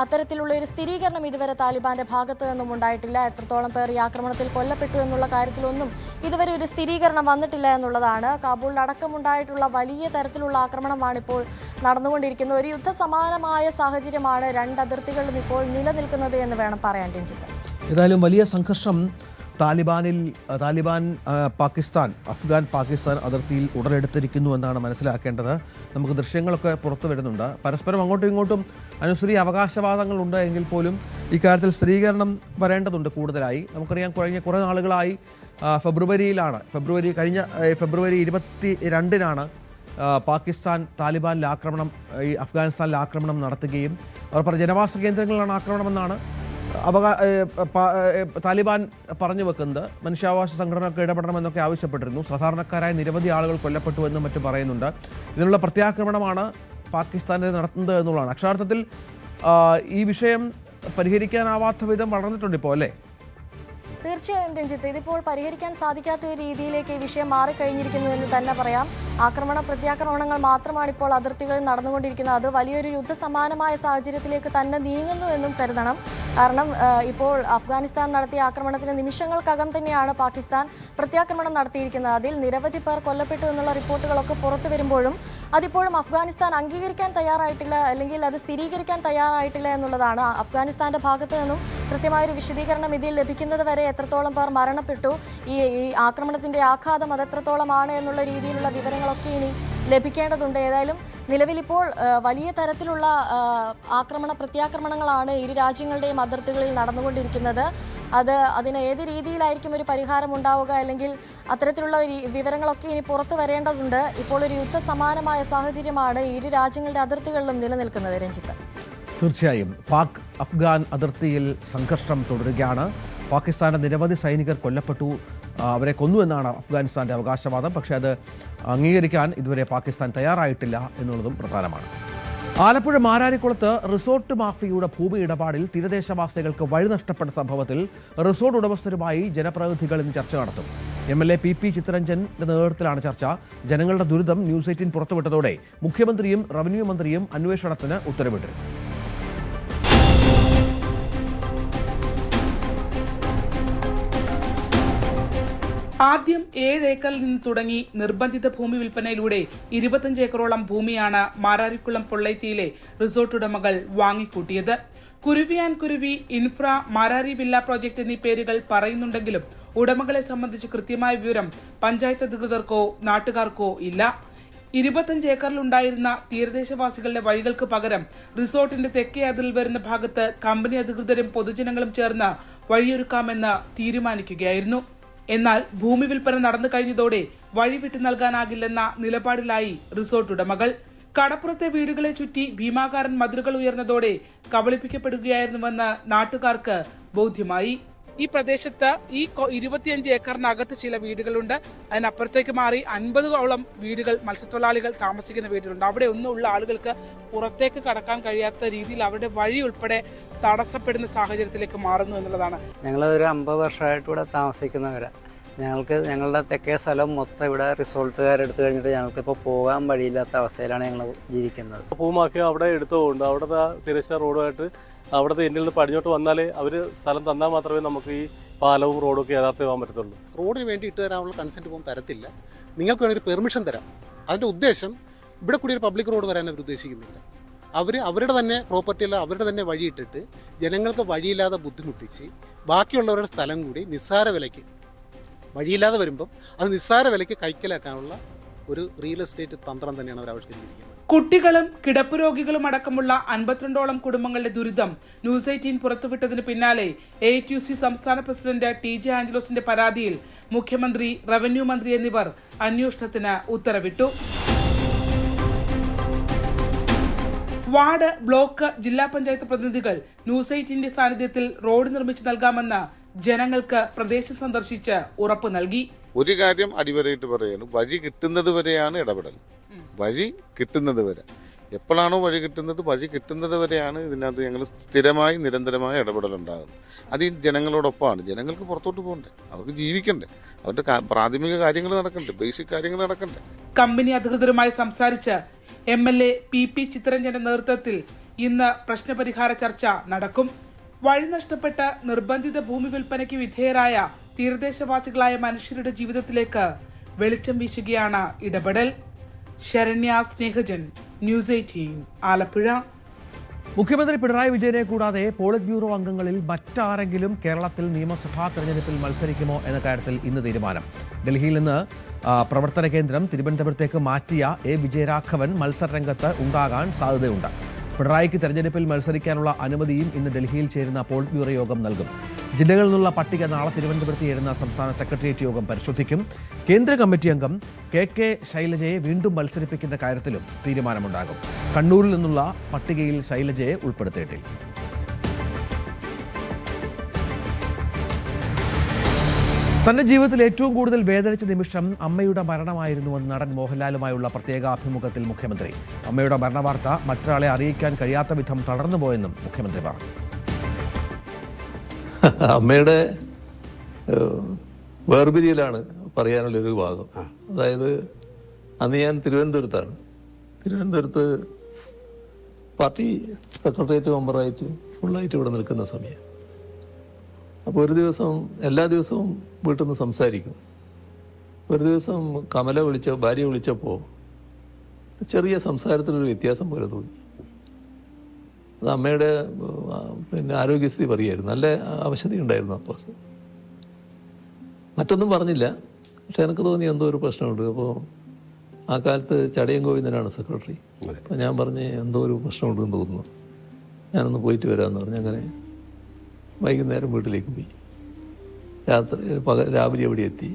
അത്തരത്തിലുള്ള ഒരു സ്ഥിരീകരണം ഇതുവരെ താലിബാന്റെ ഭാഗത്തു നിന്നും ഉണ്ടായിട്ടില്ല. എത്രത്തോളം പേർ ഈ ആക്രമണത്തിൽ കൊല്ലപ്പെട്ടു എന്നുള്ള കാര്യത്തിലൊന്നും ഇതുവരെ ഒരു സ്ഥിരീകരണം വന്നിട്ടില്ല എന്നുള്ളതാണ്. കാബൂളിലടക്കമുണ്ടായിട്ടുള്ള വലിയ തരത്തിലുള്ള ആക്രമണമാണ് ഇപ്പോൾ നടന്നുകൊണ്ടിരിക്കുന്നത്. ഒരു യുദ്ധസമാനമായ സാഹചര്യമാണ് രണ്ട് അതിർത്തികളിലും ഇപ്പോൾ നിലനിൽക്കുന്നത് എന്ന് വേണം പറയാൻ രഞ്ജിത്ത്. ഏതായാലും വലിയ സംഘർഷം താലിബാൻ അഫ്ഗാൻ പാകിസ്ഥാൻ അതിർത്തിയിൽ ഉടലെടുത്തിരിക്കുന്നു എന്നാണ് മനസ്സിലാക്കേണ്ടത്. നമുക്ക് ദൃശ്യങ്ങളൊക്കെ പുറത്തു വരുന്നുണ്ട്. പരസ്പരം അങ്ങോട്ടും ഇങ്ങോട്ടും അനുസരി അവകാശവാദങ്ങളുണ്ട് എങ്കിൽ പോലും ഇക്കാര്യത്തിൽ സ്ഥിരീകരണം വരേണ്ടതുണ്ട് കൂടുതലായി. നമുക്കറിയാം കഴിഞ്ഞ കുറേ നാളുകളായി കഴിഞ്ഞ ഫെബ്രുവരി 22-നാണ് പാകിസ്ഥാൻ താലിബാനിൽ അഫ്ഗാനിസ്ഥാനിൽ ആക്രമണം നടത്തുകയും അവർ പറഞ്ഞ ജനവാസ കേന്ദ്രങ്ങളിലാണ് ആക്രമണമെന്നാണ് താലിബാൻ പറഞ്ഞു വെക്കുന്നത്. മനുഷ്യാവകാശ സംഘടനകൾക്ക് ഇടപെടണമെന്നൊക്കെ ആവശ്യപ്പെട്ടിരുന്നു. സാധാരണക്കാരായ നിരവധി ആളുകൾ കൊല്ലപ്പെട്ടു എന്നും മറ്റും പറയുന്നുണ്ട്. ഇതിനുള്ള പ്രത്യാക്രമണമാണ് പാകിസ്ഥാനിൽ നടത്തുന്നത് എന്നുള്ളതാണ്. അക്ഷരാർത്ഥത്തിൽ ഈ വിഷയം പരിഹരിക്കാനാവാത്ത വിധം വളർന്നിട്ടുണ്ട് ഇപ്പോൾ, അല്ലേ? തീർച്ചയായും രഞ്ജിത്ത്, ഇതിപ്പോൾ പരിഹരിക്കാൻ സാധിക്കാത്ത ഒരു രീതിയിലേക്ക് ഈ വിഷയം മാറിക്കഴിഞ്ഞിരിക്കുന്നു എന്ന് തന്നെ പറയാം. പ്രത്യാക്രമണങ്ങൾ മാത്രമാണ് ഇപ്പോൾ അതിർത്തികളിൽ നടന്നുകൊണ്ടിരിക്കുന്നത്. അത് വലിയൊരു യുദ്ധസമാനമായ സാഹചര്യത്തിലേക്ക് തന്നെ നീങ്ങുന്നു എന്നും കരുതണം. കാരണം ഇപ്പോൾ അഫ്ഗാനിസ്ഥാൻ നടത്തിയ ആക്രമണത്തിന് നിമിഷങ്ങൾക്കകം തന്നെയാണ് പാകിസ്ഥാൻ പ്രത്യാക്രമണം നടത്തിയിരിക്കുന്നത്. അതിൽ നിരവധി പേർ കൊല്ലപ്പെട്ടു എന്നുള്ള റിപ്പോർട്ടുകളൊക്കെ പുറത്തു വരുമ്പോഴും അതിപ്പോഴും അഫ്ഗാനിസ്ഥാൻ അംഗീകരിക്കാൻ തയ്യാറായിട്ടില്ല, അല്ലെങ്കിൽ അത് സ്ഥിരീകരിക്കാൻ തയ്യാറായിട്ടില്ല എന്നുള്ളതാണ്. അഫ്ഗാനിസ്ഥാന്റെ ഭാഗത്തു നിന്നും കൃത്യമായൊരു വിശദീകരണം ഇതിൽ ലഭിക്കുന്നത് വരെ എത്രത്തോളം പേർ മരണപ്പെട്ടു, ഈ ആക്രമണത്തിന്റെ ആഘാതം അതെത്രത്തോളമാണ് എന്നുള്ള രീതിയിലുള്ള വിവരങ്ങളൊക്കെ ഇനി ലഭിക്കേണ്ടതുണ്ട്. ഏതായാലും നിലവിലിപ്പോൾ വലിയ തരത്തിലുള്ള പ്രത്യാക്രമണങ്ങളാണ് ഇരു രാജ്യങ്ങളുടെയും അതിർത്തികളിൽ നടന്നുകൊണ്ടിരിക്കുന്നത്. അതിന് ഏത് രീതിയിലായിരിക്കും ഒരു പരിഹാരം ഉണ്ടാവുക, അല്ലെങ്കിൽ അത്തരത്തിലുള്ള വിവരങ്ങളൊക്കെ ഇനി പുറത്തു വരേണ്ടതുണ്ട്. ഇപ്പോൾ ഒരു യുദ്ധസമാനമായ സാഹചര്യമാണ് ഇരു രാജ്യങ്ങളുടെ അതിർത്തികളിലും നിലനിൽക്കുന്നത് രഞ്ജിത്ത്. തീർച്ചയായും പാക് അഫ്ഗാൻ അതിർത്തിയിൽ സംഘർഷം തുടരുകയാണ്. പാകിസ്ഥാന്റെ നിരവധി സൈനികർ കൊല്ലപ്പെട്ടു, അവരെ കൊന്നു എന്നാണ് അഫ്ഗാനിസ്ഥാന്റെ അവകാശവാദം. പക്ഷേ അത് അംഗീകരിക്കാൻ ഇതുവരെ പാകിസ്ഥാൻ തയ്യാറായിട്ടില്ല എന്നുള്ളതും പ്രധാനമാണ്. ആലപ്പുഴ മാരാരിക്കുളത്ത് റിസോർട്ട് മാഫിയയുടെ ഭൂമി ഇടപാടിൽ തീരദേശവാസികൾക്ക് വഴി നഷ്ടപ്പെട്ട സംഭവത്തിൽ റിസോർട്ട് ഉടമസ്ഥരുമായി ജനപ്രതിനിധികൾ ഇന്ന് ചർച്ച നടത്തും. MLA PP ചിത്തരഞ്ജന്റെ നേതൃത്വത്തിലാണ് ചർച്ച. ജനങ്ങളുടെ ദുരിതം ന്യൂസ് 18 പുറത്തുവിട്ടതോടെ മുഖ്യമന്ത്രിയും റവന്യൂ മന്ത്രിയും അന്വേഷണത്തിന് ഉത്തരവിട്ടിരുന്നു. ആദ്യം 7 ഏക്കറിൽ നിന്ന് തുടങ്ങി നിർബന്ധിത ഭൂമി വിൽപ്പനയിലൂടെ 25 ഏക്കറോളം ഭൂമിയാണ് മാരാരിക്കുളം പൊള്ളൈത്തിയിലെ റിസോർട്ട് ഉടമകൾ വാങ്ങിക്കൂട്ടിയത്. കുരുവി ആൻഡ് കുരുവി, ഇൻഫ്ര, മാരാരി വില്ല പ്രോജക്ട് എന്നീ പേരുകൾ പറയുന്നുണ്ടെങ്കിലും ഉടമകളെ സംബന്ധിച്ച് കൃത്യമായ വിവരം പഞ്ചായത്ത് അധികൃതർക്കോ നാട്ടുകാർക്കോ ഇല്ല. 25 ഏക്കറിലുണ്ടായിരുന്ന തീരദേശവാസികളുടെ വഴികൾക്ക് പകരം റിസോർട്ടിന്റെ തെക്കേ അതിരിൽ വരുന്ന ഭാഗത്ത് കമ്പനി അധികൃതരും പൊതുജനങ്ങളും ചേർന്ന് വഴിയൊരുക്കാമെന്ന് തീരുമാനിക്കുകയായിരുന്നു. എന്നാൽ ഭൂമി വിൽപ്പന നടന്നു കഴിഞ്ഞതോടെ വഴി വിട്ടു നൽകാനാകില്ലെന്ന നിലപാടിലായി റിസോർട്ട് ഉടമകൾ. കടപ്പുറത്തെ വീടുകളെ ചുറ്റി ഭീമാകാരൻ മതിലുകൾ ഉയർന്നതോടെ കബളിപ്പിക്കപ്പെടുകയായിരുന്നുവെന്ന് നാട്ടുകാർക്ക് ബോധ്യമായി. ഈ പ്രദേശത്ത് ഈ 25 ഏക്കറിനകത്ത് ചില വീടുകളുണ്ട്. അതിനപ്പുറത്തേക്ക് മാറി 50ഓളം വീടുകൾ മത്സ്യത്തൊഴിലാളികൾ താമസിക്കുന്ന വീടുകളുണ്ട്. അവിടെ ഒന്നുള്ള ആളുകൾക്ക് പുറത്തേക്ക് കടക്കാൻ കഴിയാത്ത രീതിയിൽ അവരുടെ വഴി ഉൾപ്പെടെ തടസ്സപ്പെടുന്ന സാഹചര്യത്തിലേക്ക് മാറുന്നു എന്നുള്ളതാണ്. ഞങ്ങളൊരു 50 വർഷമായിട്ട് ഇവിടെ താമസിക്കുന്നവരാണ്. ഞങ്ങളുടെ തെക്കേ സ്ഥലം മൊത്തം ഇവിടെ റിസോർട്ടുകാരെടുത്ത് കഴിഞ്ഞിട്ട് ഞങ്ങൾക്കിപ്പോൾ പോകാൻ വഴിയില്ലാത്ത അവസ്ഥയിലാണ് ഞങ്ങൾ ജീവിക്കുന്നത്. ഭൂമാഫിയ അവിടെ എടുത്തുകൊണ്ട് അവിടുത്തെ തിരശ്ശ റോഡുമായിട്ട് അവിടുത്തെ ഇന്ത്യയിൽ നിന്ന് പടിഞ്ഞോട്ട് വന്നാലേ അവർ സ്ഥലം തന്നാൽ മാത്രമേ നമുക്ക് ഈ പാലവും റോഡും ഒക്കെ യാഥാർത്ഥ്യമാകാൻ പറ്റത്തുള്ളൂ. റോഡിന് വേണ്ടി ഇട്ട് തരാനുള്ള കൺസെന്റ് പോകും തരത്തില്ല. നിങ്ങൾക്ക് വേണമെങ്കിൽ പെർമിഷൻ തരാം. അതിൻ്റെ ഉദ്ദേശം ഇവിടെ കൂടി ഒരു പബ്ലിക് റോഡ് വരാൻ അവർ ഉദ്ദേശിക്കുന്നില്ല. അവരുടെ തന്നെ പ്രോപ്പർട്ടിയല്ല, അവരുടെ തന്നെ വഴിയിട്ടിട്ട് ജനങ്ങൾക്ക് വഴിയില്ലാതെ ബുദ്ധിമുട്ടിച്ച് ബാക്കിയുള്ളവരുടെ സ്ഥലം കൂടി നിസ്സാര വിലയ്ക്ക്, വഴിയില്ലാതെ വരുമ്പം അത് നിസ്സാര വിലയ്ക്ക് കൈക്കലാക്കാനുള്ള ഒരു റിയൽ എസ്റ്റേറ്റ് തന്ത്രം തന്നെയാണ് അവർ ആവിഷ്കരിച്ചിരിക്കുന്നത്. കുട്ടികളും കിടപ്പ് രോഗികളും അടക്കമുള്ള 52ഓളം കുടുംബങ്ങളുടെ ദുരിതം ന്യൂസ് 18 പുറത്തുവിട്ടതിന് പിന്നാലെ AITUC സംസ്ഥാന പ്രസിഡന്റ് TJ ആഞ്ചലോസിന്റെ പരാതിയിൽ മുഖ്യമന്ത്രി, റവന്യൂ മന്ത്രി എന്നിവർ അന്വേഷണത്തിന് ഉത്തരവിട്ടു. വാർഡ്, ബ്ലോക്ക്, ജില്ലാ പഞ്ചായത്ത് പ്രതിനിധികൾ ന്യൂസ് 8ന്റെ സാന്നിധ്യത്തിൽ റോഡ് നിർമ്മിച്ചു നൽകാമെന്ന് ജനങ്ങൾക്ക് പ്രദേശം സന്ദർശിച്ച് ഉറപ്പ് നൽകി. ഒരു കാര്യം അടിവരയിട്ട് പറയുന്നു, വഴി കിട്ടുന്നത് വരെയാണ് ഇടപെടൽ. വഴി കിട്ടുന്നത് വരെ, എപ്പോഴാണോ വഴി കിട്ടുന്നത് വരെയാണ് ഇതിനകത്ത് ഞങ്ങൾ സ്ഥിരമായി നിരന്തരമായ ഇടപെടലുണ്ടാകുന്നത്. അത് ഈ ജനങ്ങളോടൊപ്പമാണ്. ജനങ്ങൾക്ക് പുറത്തോട്ട് പോകണ്ടേ, അവർക്ക് ജീവിക്കണ്ടേ, അവരുടെ പ്രാഥമിക കാര്യങ്ങൾ നടക്കണ്ടേ, ബേസിക് കാര്യങ്ങൾ നടക്കണ്ടേ. കമ്പനി അധികൃതരുമായി സംസാരിച്ച് MLA PP ചിത്തരഞ്ജന്റെ നേതൃത്വത്തിൽ ഇന്ന് പ്രശ്നപരിഹാര ചർച്ച നടക്കും. വഴി നഷ്ടപ്പെട്ട നിർബന്ധിത ഭൂമി വിൽപ്പനയ്ക്ക് വിധേയരായ തീരദേശവാസികളായ മനുഷ്യരുടെ ജീവിതത്തിലേക്ക് വെളിച്ചം വീശുകയാണ് ഇടപെടൽ. ശരണ്യ സ്നേഹജൻ, ന്യൂസ് 18, ആലപ്പുഴ. മുഖ്യമന്ത്രി പിണറായി വിജയനെ കൂടാതെ പോളിറ്റ് ബ്യൂറോ അംഗങ്ങളിൽ മറ്റാരെങ്കിലും കേരളത്തിൽ നിയമസഭാ തെരഞ്ഞെടുപ്പിൽ മത്സരിക്കുമോ എന്ന കാര്യത്തിൽ ഇന്ന് തീരുമാനം. ഡൽഹിയിൽ നിന്ന് പ്രവർത്തന കേന്ദ്രം തിരുവനന്തപുരത്തേക്ക് മാറ്റിയ A. വിജയരാഘവൻ മത്സരരംഗത്ത് ഉണ്ടാകാൻ സാധ്യതയുണ്ട്. പിണറായിക്ക് തെരഞ്ഞെടുപ്പിൽ മത്സരിക്കാനുള്ള അനുമതിയും ഇന്ന് ഡൽഹിയിൽ ചേരുന്ന പോളിറ്റ് ബ്യൂറോ യോഗം നൽകും. ജില്ലകളിൽ നിന്നുള്ള പട്ടിക നാളെ തിരുവനന്തപുരത്ത് ചേരുന്ന സംസ്ഥാന സെക്രട്ടേറിയറ്റ് യോഗം പരിശോധിക്കും. കേന്ദ്ര കമ്മിറ്റി അംഗം KK ശൈലജയെ വീണ്ടും മത്സരിപ്പിക്കുന്ന കാര്യത്തിലും തീരുമാനമുണ്ടാകും. കണ്ണൂരിൽ നിന്നുള്ള പട്ടികയിൽ ശൈലജയെ ഉൾപ്പെടുത്തിയിട്ടില്ല. തന്റെ ജീവിതത്തിൽ ഏറ്റവും കൂടുതൽ വേദനിച്ച നിമിഷം അമ്മയുടെ മരണമായിരുന്നുവെന്ന് നടൻ മോഹൻലാലുമായുള്ള പ്രത്യേക അഭിമുഖത്തിൽ മുഖ്യമന്ത്രി. അമ്മയുടെ മരണവാർത്ത മറ്റൊരാളെ അറിയിക്കാൻ കഴിയാത്ത വിധം തളർന്നുപോയെന്നും മുഖ്യമന്ത്രി പറഞ്ഞു. അമ്മയുടെ വേർപിരിയലാണ് പറയാനുള്ളൊരു ഭാഗം. അതായത് അന്ന് ഞാൻ തിരുവനന്തപുരത്താണ്. തിരുവനന്തപുരത്ത് പാർട്ടി സെക്രട്ടേറിയറ്റ് മെമ്പറായിട്ട് ഫുള്ളായിട്ട് ഇവിടെ നിൽക്കുന്ന സമയം. അപ്പോൾ ഒരു ദിവസം, എല്ലാ ദിവസവും വീട്ടിൽ നിന്ന് സംസാരിക്കും. ഒരു ദിവസം ഭാര്യ വിളിച്ചപ്പോൾ ചെറിയ സംസാരത്തിലൊരു വ്യത്യാസം പോലെ തോന്നി. അത് അമ്മയുടെ ആരോഗ്യസ്ഥിതി പറയുമായിരുന്നു. നല്ല അവശതയുണ്ടായിരുന്നു അപ്പോൾ. മറ്റൊന്നും പറഞ്ഞില്ല, പക്ഷെ എനിക്ക് തോന്നി എന്തോ ഒരു പ്രശ്നമുണ്ട്. അപ്പോൾ ആ കാലത്ത് ചടയം ഗോവിന്ദനാണ് സെക്രട്ടറി. അപ്പോൾ ഞാൻ പറഞ്ഞ് എന്തോ ഒരു പ്രശ്നമുണ്ടെന്ന് തോന്നുന്നു, ഞാനൊന്ന് പോയിട്ട് വരാമെന്ന് പറഞ്ഞു. അങ്ങനെ വൈകുന്നേരം വീട്ടിലേക്ക് പോയി. രാവിലെ അവിടെ എത്തി.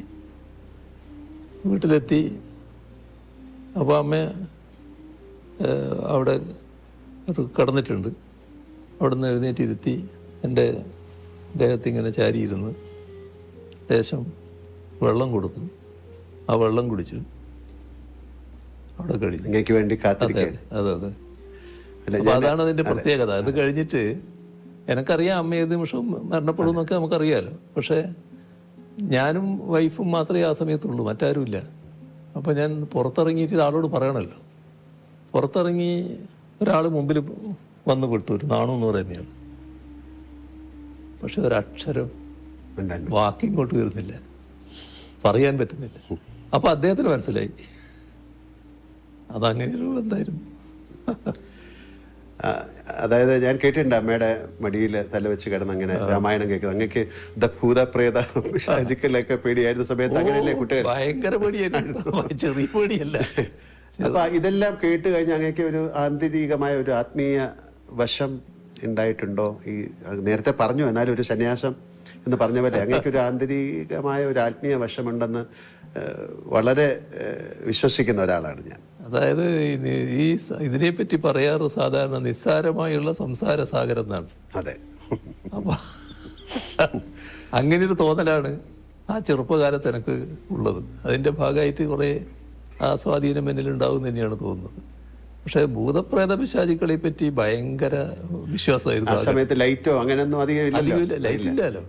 വീട്ടിലെത്തി. അപ്പോൾ അമ്മ അവിടെ കിടന്നിട്ടുണ്ട്. അവിടെ നിന്ന് എഴുന്നേറ്റിരുത്തി എൻ്റെ ദേഹത്തിങ്ങനെ ചാരിയിരുന്ന് ലേശം വെള്ളം കൊടുത്തു. ആ വെള്ളം കുടിച്ചു. അവിടെ കഴിഞ്ഞു. അതെ. അപ്പോൾ അതാണ് അതിൻ്റെ പ്രത്യേകത. അത് കഴിഞ്ഞിട്ട് എനിക്കറിയാം അമ്മ ഏത് നിമിഷവും മരണപ്പെടും എന്നൊക്കെ നമുക്കറിയാമല്ലോ. പക്ഷേ ഞാനും വൈഫും മാത്രമേ ആ സമയത്തുള്ളൂ, മറ്റാരുമില്ല. അപ്പോൾ ഞാൻ പുറത്തിറങ്ങിയിട്ട് ആളോട് പറയണമല്ലോ. പുറത്തിറങ്ങി ഒരാൾ മുമ്പിൽ വന്ന് വിട്ടു, ഒരു നാണു എന്ന് പറയുന്നയാൾ. പക്ഷെ ഒരക്ഷരം വാക്കിങ്ങോട്ട് വരുന്നില്ല, പറയാൻ പറ്റുന്നില്ല. അപ്പോൾ അദ്ദേഹത്തിന് മനസ്സിലായി അതങ്ങനെയൊരു ബന്ധമായിരുന്നു. അതായത് ഞാൻ കേട്ടിട്ടുണ്ട് അമ്മയുടെ മടിയിൽ തലവെച്ച് കിടന്ന് അങ്ങനെ രാമായണം കേൾക്കുന്നത്. അങ്ങക്ക് ഭൂതപ്രേത പിശാചുക്കളൊക്കെ പേടിയായിരുന്ന സമയത്ത് അങ്ങനെയല്ലേ കുട്ടികൾ? ഭയങ്കര പേടിയായിരുന്നു, ചെറിയ പേടിയല്ല. അപ്പൊ ഇതെല്ലാം കേട്ട് കഴിഞ്ഞ് അങ്ങക്ക് ഒരു ആന്തരികമായ ഒരു ആത്മീയ വശം ഉണ്ടായിട്ടുണ്ടോ? ഈ നേരത്തെ പറഞ്ഞു, എന്നാലും ഒരു സന്യാസം എന്ന് പറഞ്ഞ പോലെ അങ്ങക്ക് ഒരു ആന്തരികമായ ഒരു ആത്മീയ വശമുണ്ടെന്ന് വളരെ വിശ്വസിക്കുന്ന ഒരാളാണ് ഞാൻ. അതായത് ഇതിനെപ്പറ്റി പറയാറ് സാധാരണ നിസ്സാരമായുള്ള സംസാര സാഗരം എന്നാണ്. അതെ. അപ്പൊ അങ്ങനെയൊരു തോന്നലാണ് ആ ചെറുപ്പകാലത്ത് എനിക്ക് ഉള്ളത്. അതിന്റെ ഭാഗമായിട്ട് കുറെ ആ സ്വാധീനം എന്നിലുണ്ടാവും തന്നെയാണ് തോന്നുന്നത്. പക്ഷെ ഭൂതപ്രേത പിശാചുക്കളെ പറ്റി ഭയങ്കര വിശ്വാസമായിരുന്നു. ലൈറ്റോ അങ്ങനെയൊന്നും അധികം ലൈറ്റ് ഇല്ലല്ലോ.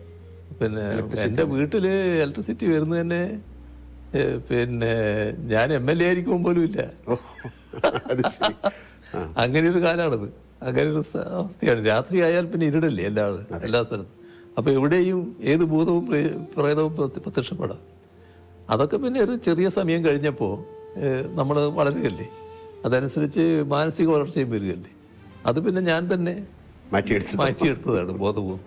പിന്നെ എന്റെ വീട്ടില് ഇലക്ട്രിസിറ്റി വരുന്നത് തന്നെ ഞാൻ MLA ആയിരിക്കും പോലും ഇല്ല. അങ്ങനെയൊരു കാലാണത്. അങ്ങനെയൊരു അവസ്ഥയാണ്. രാത്രി ആയാൽ പിന്നെ ഇരുടല്ലേ എല്ലാ സ്ഥലത്തും. അപ്പൊ എവിടെയും ഏത് ഭൂതവും പ്രേതവും പ്രത്യക്ഷപ്പെടാം. അതൊക്കെ പിന്നെ ഒരു ചെറിയ സമയം കഴിഞ്ഞപ്പോൾ നമ്മൾ വളരുകയല്ലേ, അതനുസരിച്ച് മാനസിക വളർച്ചയും വരികയല്ലേ. അത് പിന്നെ ഞാൻ തന്നെ മാറ്റിയെടുത്തതാണ് ബോധപൂർവ്വം.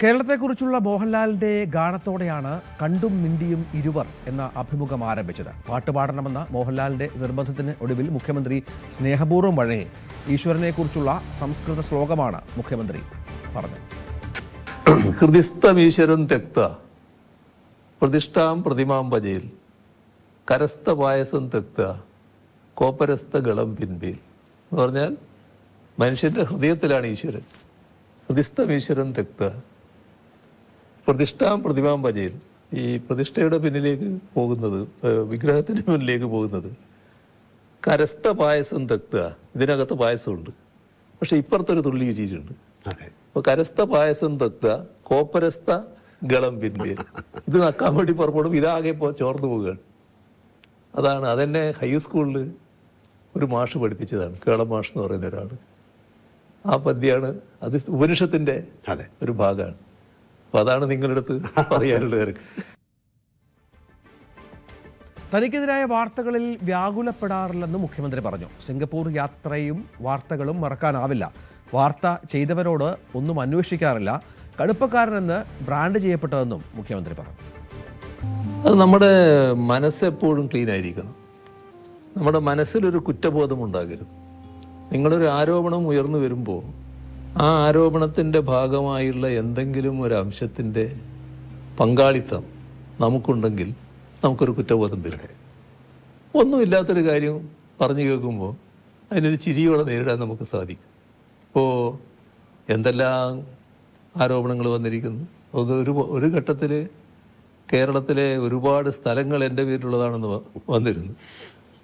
കേരളത്തെക്കുറിച്ചുള്ള മോഹൻലാലിന്റെ ഗാനത്തോടെയാണ് കണ്ടും മിണ്ടിയും ഇരുവർ എന്ന അഭിമുഖം ആരംഭിച്ചത്. പാട്ടുപാടണമെന്ന മോഹൻലാലിന്റെ നിർബന്ധത്തിന് ഒടുവിൽ മുഖ്യമന്ത്രി സ്നേഹപൂർവ്വം വഴങ്ങി. ഈശ്വരനെക്കുറിച്ചുള്ള സംസ്കൃത ശ്ലോകമാണ് മുഖ്യമന്ത്രി പറഞ്ഞത്. ഹൃദിസ്ഥമീശ്വരം തെക്ത പ്രതിഷ്ഠാം പ്രതിമാം ഭജയിൽ കരസ്ഥ പായസം തെക്ത കോപരസ്ഥ ഗളം പിൻപേൽ എന്ന് പറഞ്ഞാൽ മനുഷ്യന്റെ ഹൃദയത്തിലാണ് ഈശ്വരൻ. ഹൃദിസ്ഥം ഈശ്വരൻ തെക്ത പ്രതിഷ്ഠാം പ്രതിമാം ഭജയിൽ. ഈ പ്രതിഷ്ഠയുടെ പിന്നിലേക്ക് പോകുന്നത്, വിഗ്രഹത്തിന് മുന്നിലേക്ക് പോകുന്നത് കരസ്ഥ പായസം തെക്ത. ഇതിനകത്ത് പായസമുണ്ട്, പക്ഷെ ഇപ്പുറത്തൊരു തുള്ളി വിരിച്ചിട്ടുണ്ട്. അപ്പൊ കരസ്ഥ പായസം തെക്ത കോപ്പരസ്ഥ ഗളം പിൻപേർ. ഇത് നക്കാൻ വേണ്ടി പുറപ്പെടും, ഇതാകെ ചോർന്നു പോവുകയാണ്. അതാണ് അതെന്നെ ഹൈസ്കൂളിൽ ഒരു മാഷ് പഠിപ്പിച്ചതാണ്, കേളം മാഷ് എന്ന് പറയുന്ന ഒരാൾ. ആ പദ്യമാണ്, അത് ഉപനിഷത്തിന്റെ ഒരു ഭാഗമാണ്. അപ്പൊ അതാണ് നിങ്ങളുടെ അടുത്ത് പറയാനുള്ളത്. തനിക്കെതിരായ വാർത്തകളിൽ വ്യാകുലപ്പെടാറില്ലെന്ന് മുഖ്യമന്ത്രി പറഞ്ഞു. സിംഗപ്പൂർ യാത്രയും വാർത്തകളും മറക്കാനാവില്ല. വാർത്ത ചെയ്തവരോട് ഒന്നും അന്വേഷിക്കാറില്ല. കടുപ്പക്കാരനെന്ന് ബ്രാൻഡ് ചെയ്യപ്പെട്ടതെന്നും മുഖ്യമന്ത്രി പറഞ്ഞു. അത് നമ്മുടെ മനസ്സെപ്പോഴും ക്ലീൻ ആയിരിക്കണം. നമ്മുടെ മനസ്സിലൊരു കുറ്റബോധം ഉണ്ടാകരുത്. നിങ്ങളൊരു ആരോപണം ഉയർന്നു വരുമ്പോൾ ആ ആരോപണത്തിൻ്റെ ഭാഗമായുള്ള എന്തെങ്കിലും ഒരു അംശത്തിൻ്റെ പങ്കാളിത്തം നമുക്കുണ്ടെങ്കിൽ നമുക്കൊരു കുറ്റബോധം വരും. ഒന്നുമില്ലാത്തൊരു കാര്യം പറഞ്ഞു കേൾക്കുമ്പോൾ അതിനൊരു ചിരിയോടെ നേരിടാൻ നമുക്ക് സാധിക്കും. ഇപ്പോൾ എന്തെല്ലാം ആരോപണങ്ങൾ വന്നിരിക്കുന്നു. ഒരു ഘട്ടത്തിൽ കേരളത്തിലെ ഒരുപാട് സ്ഥലങ്ങൾ എൻ്റെ പേരിലുള്ളതാണെന്ന് വന്നിരുന്നു.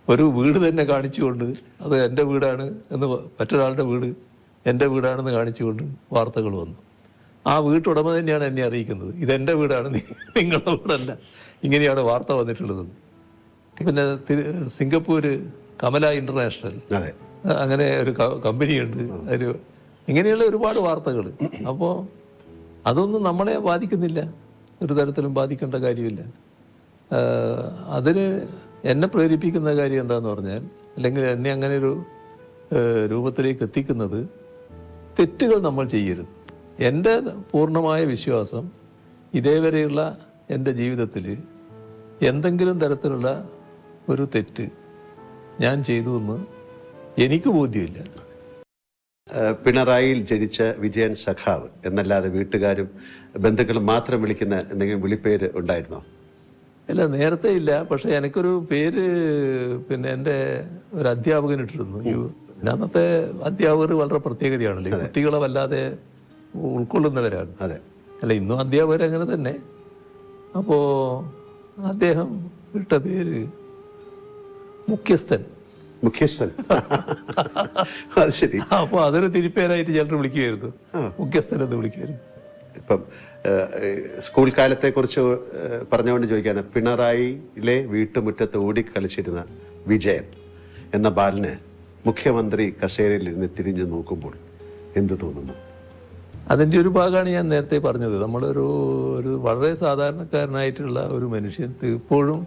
ഒരു വീട് തന്നെ കാണിച്ചുകൊണ്ട് അത് എൻ്റെ വീടാണ് എന്ന്, മറ്റൊരാളുടെ വീട് എൻ്റെ വീടാണെന്ന് കാണിച്ചുകൊണ്ട് വാർത്തകൾ വന്നു. ആ വീട്ടുടമ തന്നെയാണ് എന്നെ അറിയിക്കുന്നത്, ഇതെൻ്റെ വീടാണ്, നിങ്ങളുടെ വീടല്ല. ഇങ്ങനെയാണ് വാർത്ത വന്നിട്ടുള്ളത്. പിന്നെ സിംഗപ്പൂര് കമല ഇന്റർനാഷണൽ, അങ്ങനെ ഒരു കമ്പനിയുണ്ട്. ഇങ്ങനെയുള്ള ഒരുപാട് വാർത്തകൾ. അപ്പോൾ അതൊന്നും നമ്മളെ ബാധിക്കുന്നില്ല, ഒരു തരത്തിലും ബാധിക്കേണ്ട കാര്യമില്ല. അതിന് എന്നെ പ്രേരിപ്പിക്കുന്ന കാര്യം എന്താന്ന് പറഞ്ഞാൽ, അല്ലെങ്കിൽ എന്നെ അങ്ങനെ ഒരു രൂപത്തിലേക്ക് എത്തിക്കുന്നത്, തെറ്റുകൾ നമ്മൾ ചെയ്യരുത്. എൻ്റെ പൂർണ്ണമായ വിശ്വാസം ഇതേവരെയുള്ള എൻ്റെ ജീവിതത്തിൽ എന്തെങ്കിലും തരത്തിലുള്ള ഒരു തെറ്റ് ഞാൻ ചെയ്തു എന്ന് എനിക്ക് ബോധ്യമില്ല. പിണറായിയിൽ ജനിച്ച വിജയൻ സഖാവ് എന്നല്ലാതെ വീട്ടുകാരും ബന്ധുക്കളും മാത്രം വിളിക്കുന്ന എന്തെങ്കിലും വിളിപ്പേര് ഉണ്ടായിരുന്നോ? അല്ല, നേരത്തെ ഇല്ല. പക്ഷെ എനിക്കൊരു പേര് പിന്നെ എൻ്റെ ഒരു അധ്യാപകൻ ഇട്ടിരുന്നു. അന്നത്തെ അധ്യാപകർ വളരെ പ്രത്യേകതയാണല്ലോ, കുട്ടികളെ വല്ലാതെ ഉൾക്കൊള്ളുന്നവരാണ്. അല്ല, ഇന്നും അധ്യാപകർ അങ്ങനെ തന്നെ. അപ്പോ അദ്ദേഹം ഇട്ട പേര് മുഖ്യസ്ഥൻ. അത് ശരി. അപ്പൊ അതൊരു തിരിപ്പേരായിട്ട് ചിലർ വിളിക്കുമായിരുന്നു, മുഖ്യസ്ഥൻ എന്ന് വിളിക്കുമായിരുന്നു. ഇപ്പം സ്കൂൾ കാലത്തെ കുറിച്ച് പറഞ്ഞുകൊണ്ട് ചോദിക്കാണ്, പിണറായിയിലെ വീട്ടുമുറ്റത്ത് ഓടിക്കളിച്ചിരുന്ന വിജയൻ എന്ന ബാലന് മുഖ്യമന്ത്രി കസേരയിൽ ഇരുന്ന് തിരിഞ്ഞു നോക്കുമ്പോൾ എന്ത് തോന്നുന്നു? അതിൻ്റെ ഒരു ഭാഗമാണ് ഞാൻ നേരത്തെ പറഞ്ഞത്. നമ്മളൊരു വളരെ സാധാരണക്കാരനായിട്ടുള്ള ഒരു മനുഷ്യൻ, ഇപ്പോഴും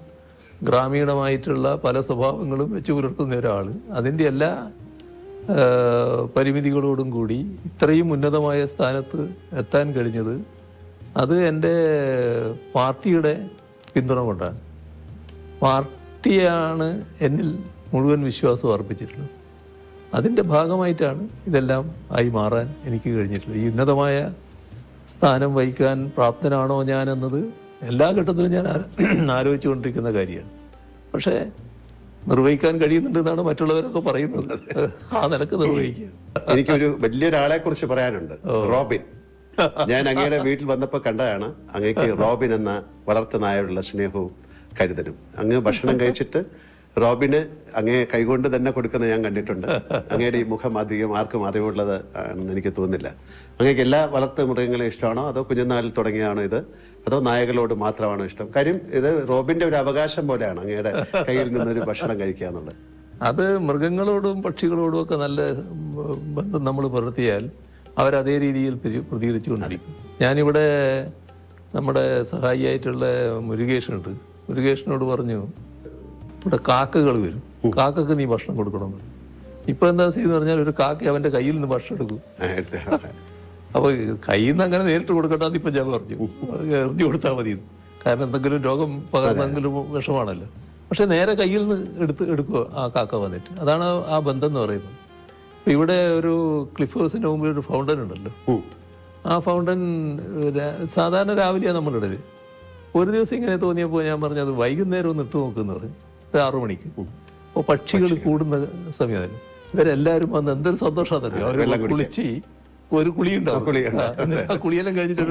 ഗ്രാമീണമായിട്ടുള്ള പല സ്വഭാവങ്ങളും വെച്ച് പുലർത്തുന്ന ഒരാൾ, അതിൻ്റെ എല്ലാ പരിമിതികളോടും കൂടി ഇത്രയും ഉന്നതമായ സ്ഥാനത്ത് എത്താൻ കഴിഞ്ഞത് അത് എൻ്റെ പാർട്ടിയുടെ പിന്തുണ കൊണ്ടാണ്. പാർട്ടിയാണ് എന്നിൽ മുഴുവൻ വിശ്വാസം അർപ്പിച്ചിട്ടുള്ളത്. അതിൻ്റെ ഭാഗമായിട്ടാണ് ഇതെല്ലാം ആയി മാറാൻ എനിക്ക് കഴിഞ്ഞിട്ടുള്ളത്. ഈ ഉന്നതമായ സ്ഥാനം വഹിക്കാൻ പ്രാപ്തനാണോ ഞാൻ എന്നത് എല്ലാ ഘട്ടത്തിലും ഞാൻ ആലോചിച്ചുകൊണ്ടിരിക്കുന്ന കാര്യമാണ്. പക്ഷേ നിർവഹിക്കാൻ കഴിയുന്നുണ്ടെന്നാണ് മറ്റുള്ളവരൊക്കെ പറയുന്നത്. ആ നിലക്ക് നിർവഹിക്കുക. എനിക്കൊരു വലിയൊരാളെ കുറിച്ച് പറയാനുണ്ട്, റോബിൻ. ഞാൻ അങ്ങയുടെ വീട്ടിൽ വന്നപ്പോൾ കണ്ടതാണ്. അങ്ങേക്ക് റോബിൻ എന്ന വളർത്തുനായോടുള്ള സ്നേഹവും കരുതലും. അങ്ങ് ഭക്ഷണം കഴിച്ചിട്ട് റോബിന് അങ്ങേ കൈകൊണ്ട് തന്നെ കൊടുക്കുന്നത് ഞാൻ കണ്ടിട്ടുണ്ട്. അങ്ങയുടെ ഈ മുഖം അധികം ആർക്കും അറിവുള്ളത് ആണെന്ന് എനിക്ക് തോന്നുന്നില്ല. അങ്ങേക്ക് എല്ലാ വളർത്തു മൃഗങ്ങളെ ഇഷ്ടമാണോ, അതോ കുഞ്ഞുനാളിൽ തുടങ്ങിയാണോ ഇത്, അതോ നായകളോട് മാത്രമാണോ ഇഷ്ടം? കാര്യം ഇത് റോബിന്റെ ഒരു അവകാശം പോലെയാണ് അങ്ങയുടെ കയ്യിൽ നിന്നൊരു ഭക്ഷണം കഴിക്കുക എന്നുള്ളത്. അത് മൃഗങ്ങളോടും പക്ഷികളോടും ഒക്കെ നല്ല ബന്ധം നമ്മൾ പുലർത്തിയാൽ അവരതേ രീതിയിൽ പ്രതികരിച്ചുകൊണ്ടിരിക്കും. ഞാനിവിടെ നമ്മുടെ സഹായിയായിട്ടുള്ള മുരുകേഷനുണ്ട്. മുരുകേഷനോട് പറഞ്ഞു, ഇവിടെ കാക്കകൾ വരും, കാക്കക്ക് നീ ഭക്ഷണം കൊടുക്കണമെന്ന്. ഇപ്പൊ എന്താ ചെയ്യുന്ന പറഞ്ഞാൽ, ഒരു കാക്ക അവന്റെ കയ്യിൽ നിന്ന് ഭക്ഷണം എടുക്കും. അപ്പൊ കയ്യിൽ നിന്ന് അങ്ങനെ നേരിട്ട് കൊടുക്കണ്ടെന്ന് ഇപ്പൊ ഞാൻ പറഞ്ഞു, എറിഞ്ഞു കൊടുത്താൽ മതി. കാരണം എന്തെങ്കിലും രോഗം പകർന്നെങ്കിലും വിഷമാണല്ലോ. പക്ഷെ നേരെ കയ്യിൽ നിന്ന് എടുക്കുക ആ കാക്ക വന്നിട്ട്. അതാണ് ആ ബന്ധം എന്ന് പറയുന്നത്. ഇവിടെ ഒരു ക്ലിഫ് ഹൗസിന്റെ മുമ്പിൽ ഒരു ഫൗണ്ടൻ ഉണ്ടല്ലോ. ആ ഫൗണ്ടൻ സാധാരണ രാവിലെയാണ് നമ്മളിടല്. ഒരു ദിവസം ഇങ്ങനെ തോന്നിയപ്പോൾ ഞാൻ പറഞ്ഞു, അത് വൈകുന്നേരം ഒന്ന് ഇട്ട് നോക്കുന്ന പറഞ്ഞു, ഒരു 6 മണിക്ക്. അപ്പോൾ പക്ഷികൾ കൂടുന്ന സമയമല്ലോ. ഇവരെല്ലാവരും വന്ന് എന്തൊരു സന്തോഷമാണെന്നറിയോ, അവർ കുളിച്ച് ഒരു കുളിയുണ്ടാവും. ആ കുളിയെല്ലാം കഴിഞ്ഞിട്ട്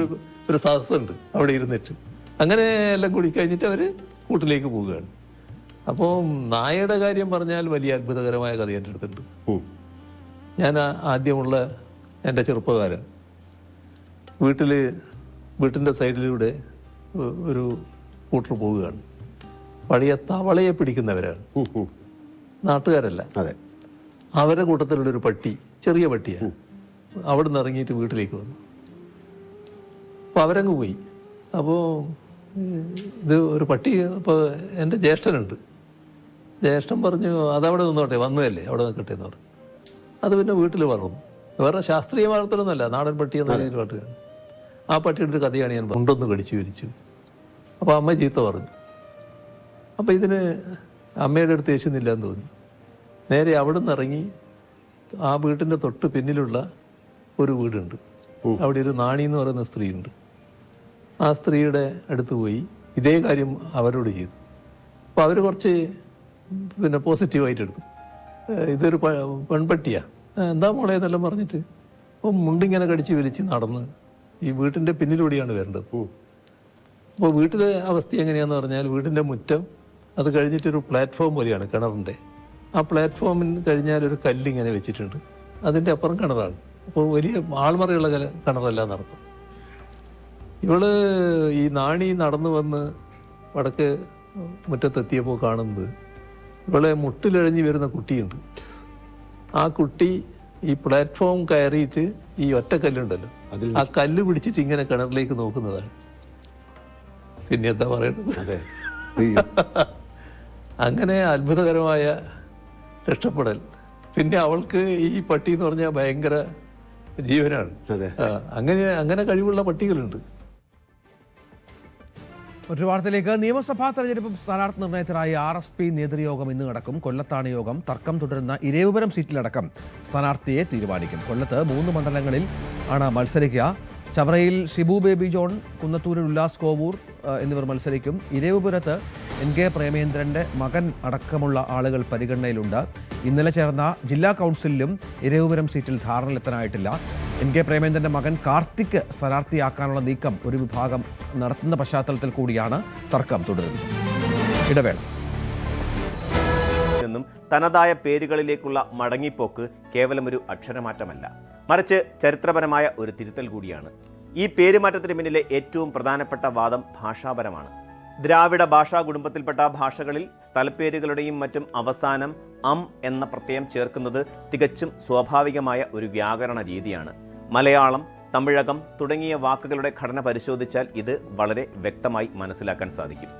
ഒരു സദസ്സുണ്ട് അവിടെ ഇരുന്നിട്ട്. അങ്ങനെ എല്ലാം കുളി കഴിഞ്ഞിട്ട് അവർ കൂട്ടിലേക്ക് പോവുകയാണ്. അപ്പോൾ നായയുടെ കാര്യം പറഞ്ഞാൽ വലിയ അത്ഭുതകരമായ കഥ എൻ്റെ അടുത്തുണ്ട്. ഞാൻ ആദ്യമുള്ള എൻ്റെ ചെറുപ്പക്കാരൻ വീട്ടിൻ്റെ സൈഡിലൂടെ ഒരു കൂട്ടർ പോവുകയാണ്. പഴയ തവളയെ പിടിക്കുന്നവരാണ്, നാട്ടുകാരല്ല. അതെ. അവരുടെ കൂട്ടത്തിലുള്ള ഒരു പട്ടി, ചെറിയ പട്ടിയാണ്. അവിടെ നിന്ന് ഇറങ്ങിയിട്ട് വീട്ടിലേക്ക് വന്നു. അപ്പോൾ അവരങ്ങ് പോയി. അപ്പോൾ ഇത് ഒരു പട്ടി, അപ്പോൾ എൻ്റെ ജ്യേഷ്ഠനുണ്ട്. ജ്യേഷ്ഠൻ പറഞ്ഞു അതവിടെ നിന്നോട്ടെ, വന്നതല്ലേ അവിടെ നിൽക്കട്ടെ എന്ന് പറഞ്ഞു. അത് പിന്നെ വീട്ടിൽ വളർന്നു. വേറെ ശാസ്ത്രീയ വളർത്തലൊന്നുമല്ല, നാടൻ പട്ടി എന്ന രീതിയിൽ പാട്ടുകയാണ്. ആ പട്ടിയുടെ ഒരു കഥയാണ് ഞാൻ കൊണ്ടൊന്ന് കടിച്ചു വിരിച്ചു. അപ്പോൾ അമ്മ ചീത്ത പറഞ്ഞു. അപ്പോൾ ഇതിന് അമ്മയുടെ അടുത്ത് യേശുന്നില്ല എന്ന് തോന്നി. നേരെ അവിടെ നിന്ന് ഇറങ്ങി ആ വീട്ടിൻ്റെ തൊട്ട് പിന്നിലുള്ള ഒരു വീടുണ്ട്. അവിടെ ഒരു നാണി എന്ന് പറയുന്ന സ്ത്രീയുണ്ട്. ആ സ്ത്രീയുടെ അടുത്ത് പോയി ഇതേ കാര്യം അവരോട് ചെയ്തു. അപ്പോൾ അവർ കുറച്ച് പോസിറ്റീവായിട്ട് എടുത്തു. ഇതൊരു പെൺപട്ടിയാണ്, എന്താ മോളെ എന്നെല്ലാം പറഞ്ഞിട്ട് അപ്പോൾ മുണ്ടിങ്ങനെ കടിച്ച് വലിച്ച് നടന്ന് ഈ വീട്ടിൻ്റെ പിന്നിലൂടെയാണ് വരേണ്ടത്. അപ്പോൾ വീട്ടിലെ അവസ്ഥ എങ്ങനെയാണെന്ന് പറഞ്ഞാൽ വീടിൻ്റെ മുറ്റം അത് കഴിഞ്ഞിട്ടൊരു പ്ലാറ്റ്ഫോം പോലെയാണ് കിണറിൻ്റെ. ആ പ്ലാറ്റ്ഫോമിന് കഴിഞ്ഞാൽ ഒരു കല്ലിങ്ങനെ വെച്ചിട്ടുണ്ട്, അതിൻ്റെ അപ്പുറം കിണറാണ്. അപ്പോൾ വലിയ ആൾമറയുള്ള കിണറല്ല നടത്തും. ഇവള് ഈ നാണി നടന്നു വന്ന് വടക്ക് മുറ്റത്തെത്തിയപ്പോൾ കാണുന്നത് ഇവളെ മുട്ടിലഴഞ്ഞ് വരുന്ന കുട്ടിയുണ്ട്. ആ കുട്ടി ഈ പ്ലാറ്റ്ഫോം കയറിയിട്ട് ഈ ഒറ്റക്കല്ലുണ്ടല്ലോ, ആ കല്ല് പിടിച്ചിട്ട് ഇങ്ങനെ കിണറിലേക്ക് നോക്കുന്നതാണ്. പിന്നെ എന്താ പറയേണ്ടത്? അങ്ങനെ അത്ഭുതകരമായ രക്ഷപ്പെടൽ. പിന്നെ അവൾക്ക് ഈ പട്ടി എന്ന് പറഞ്ഞാൽ ഭയങ്കര ജീവനാണ്. അങ്ങനെ കഴിവുള്ള പട്ടികളുണ്ട്. ഒരു വാർത്തയിലേക്ക്. നിയമസഭാ തെരഞ്ഞെടുപ്പ് സ്ഥാനാർത്ഥി നിർണയത്തിനായി RSP നേതൃയോഗം ഇന്ന് നടക്കും. കൊല്ലത്താണ് യോഗം. തർക്കം തുടരുന്ന ഇരവിപുരം സീറ്റിലടക്കം സ്ഥാനാർത്ഥിയെ തീരുമാനിക്കും. കൊല്ലത്ത് 3 മണ്ഡലങ്ങളിൽ ആണ് മത്സരിക്കുക. ചവറയിൽ ഷിബു ബേബി ജോൺ, കുന്നത്തൂരിൽ ഉല്ലാസ് കോവൂർ എന്നിവർ മത്സരിക്കും. ഇരവിപുരത്ത് NK പ്രേമേന്ദ്രൻ്റെ മകൻ അടക്കമുള്ള ആളുകൾ പരിഗണനയിലുണ്ട്. ഇന്നലെ ചേർന്ന ജില്ലാ കൗൺസിലിലും ഇരവിപുരം സീറ്റിൽ ധാരണയിലെത്താനായിട്ടില്ല. NK പ്രേമേന്ദ്രൻ്റെ മകൻ കാർത്തിക് സ്ഥാനാർത്ഥിയാക്കാനുള്ള നീക്കം ഒരു വിഭാഗം നടത്തുന്ന പശ്ചാത്തലത്തിൽ കൂടിയാണ് തർക്കം തുടരുന്നത്. ഇടവേള. തനതായ പേരുകളിലേക്കുള്ള മടങ്ങിപ്പോക്ക് കേവലം ഒരു അക്ഷരമാറ്റമല്ല, മറിച്ച് ചരിത്രപരമായ ഒരു തിരുത്തൽ കൂടിയാണ്. ഈ പേരുമാറ്റത്തിന് പിന്നിലെ ഏറ്റവും പ്രധാനപ്പെട്ട വാദം ഭാഷാപരമാണ്. ദ്രാവിഡ ഭാഷാ കുടുംബത്തിൽപ്പെട്ട ഭാഷകളിൽ സ്ഥലപ്പേരുകളുടെയും മറ്റും അവസാനം എന്ന പ്രത്യയം ചേർക്കുന്നത് തികച്ചും സ്വാഭാവികമായ ഒരു വ്യാകരണ രീതിയാണ്. മലയാളം, തമിഴകം തുടങ്ങിയ വാക്കുകളുടെ ഘടന പരിശോധിച്ചാൽ ഇത് വളരെ വ്യക്തമായി മനസ്സിലാക്കാൻ സാധിക്കും.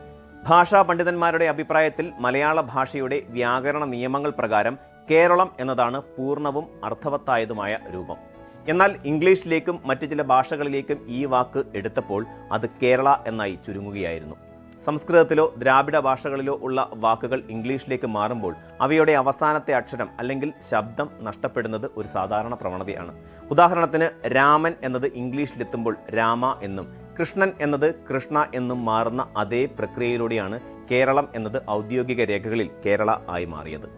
ഭാഷാ പണ്ഡിതന്മാരുടെ അഭിപ്രായത്തിൽ മലയാള ഭാഷയുടെ വ്യാകരണ നിയമങ്ങൾ പ്രകാരം കേരളം എന്നതാണ് പൂർണ്ണവും അർത്ഥവത്തായതുമായ രൂപം. എന്നാൽ ഇംഗ്ലീഷിലേക്കും മറ്റു ചില ഭാഷകളിലേക്കും ഈ വാക്ക് എടുത്തപ്പോൾ അത് കേരള എന്നായി ചുരുങ്ങുകയായിരുന്നു. സംസ്കൃതത്തിലോ ദ്രാവിഡ ഭാഷകളിലോ ഉള്ള വാക്കുകൾ ഇംഗ്ലീഷിലേക്ക് മാറുമ്പോൾ അവയുടെ അവസാനത്തെ അക്ഷരം അല്ലെങ്കിൽ ശബ്ദം നഷ്ടപ്പെടുന്നത് ഒരു സാധാരണ പ്രവണതയാണ്. ഉദാഹരണത്തിന് രാമൻ എന്നത് ഇംഗ്ലീഷിലെത്തുമ്പോൾ രാമ എന്നും കൃഷ്ണൻ എന്നത് കൃഷ്ണ എന്നും മാറുന്ന അതേ പ്രക്രിയയിലൂടെയാണ് കേരളം എന്നത് ഔദ്യോഗിക രേഖകളിൽ കേരള ആയി മാറിയത്.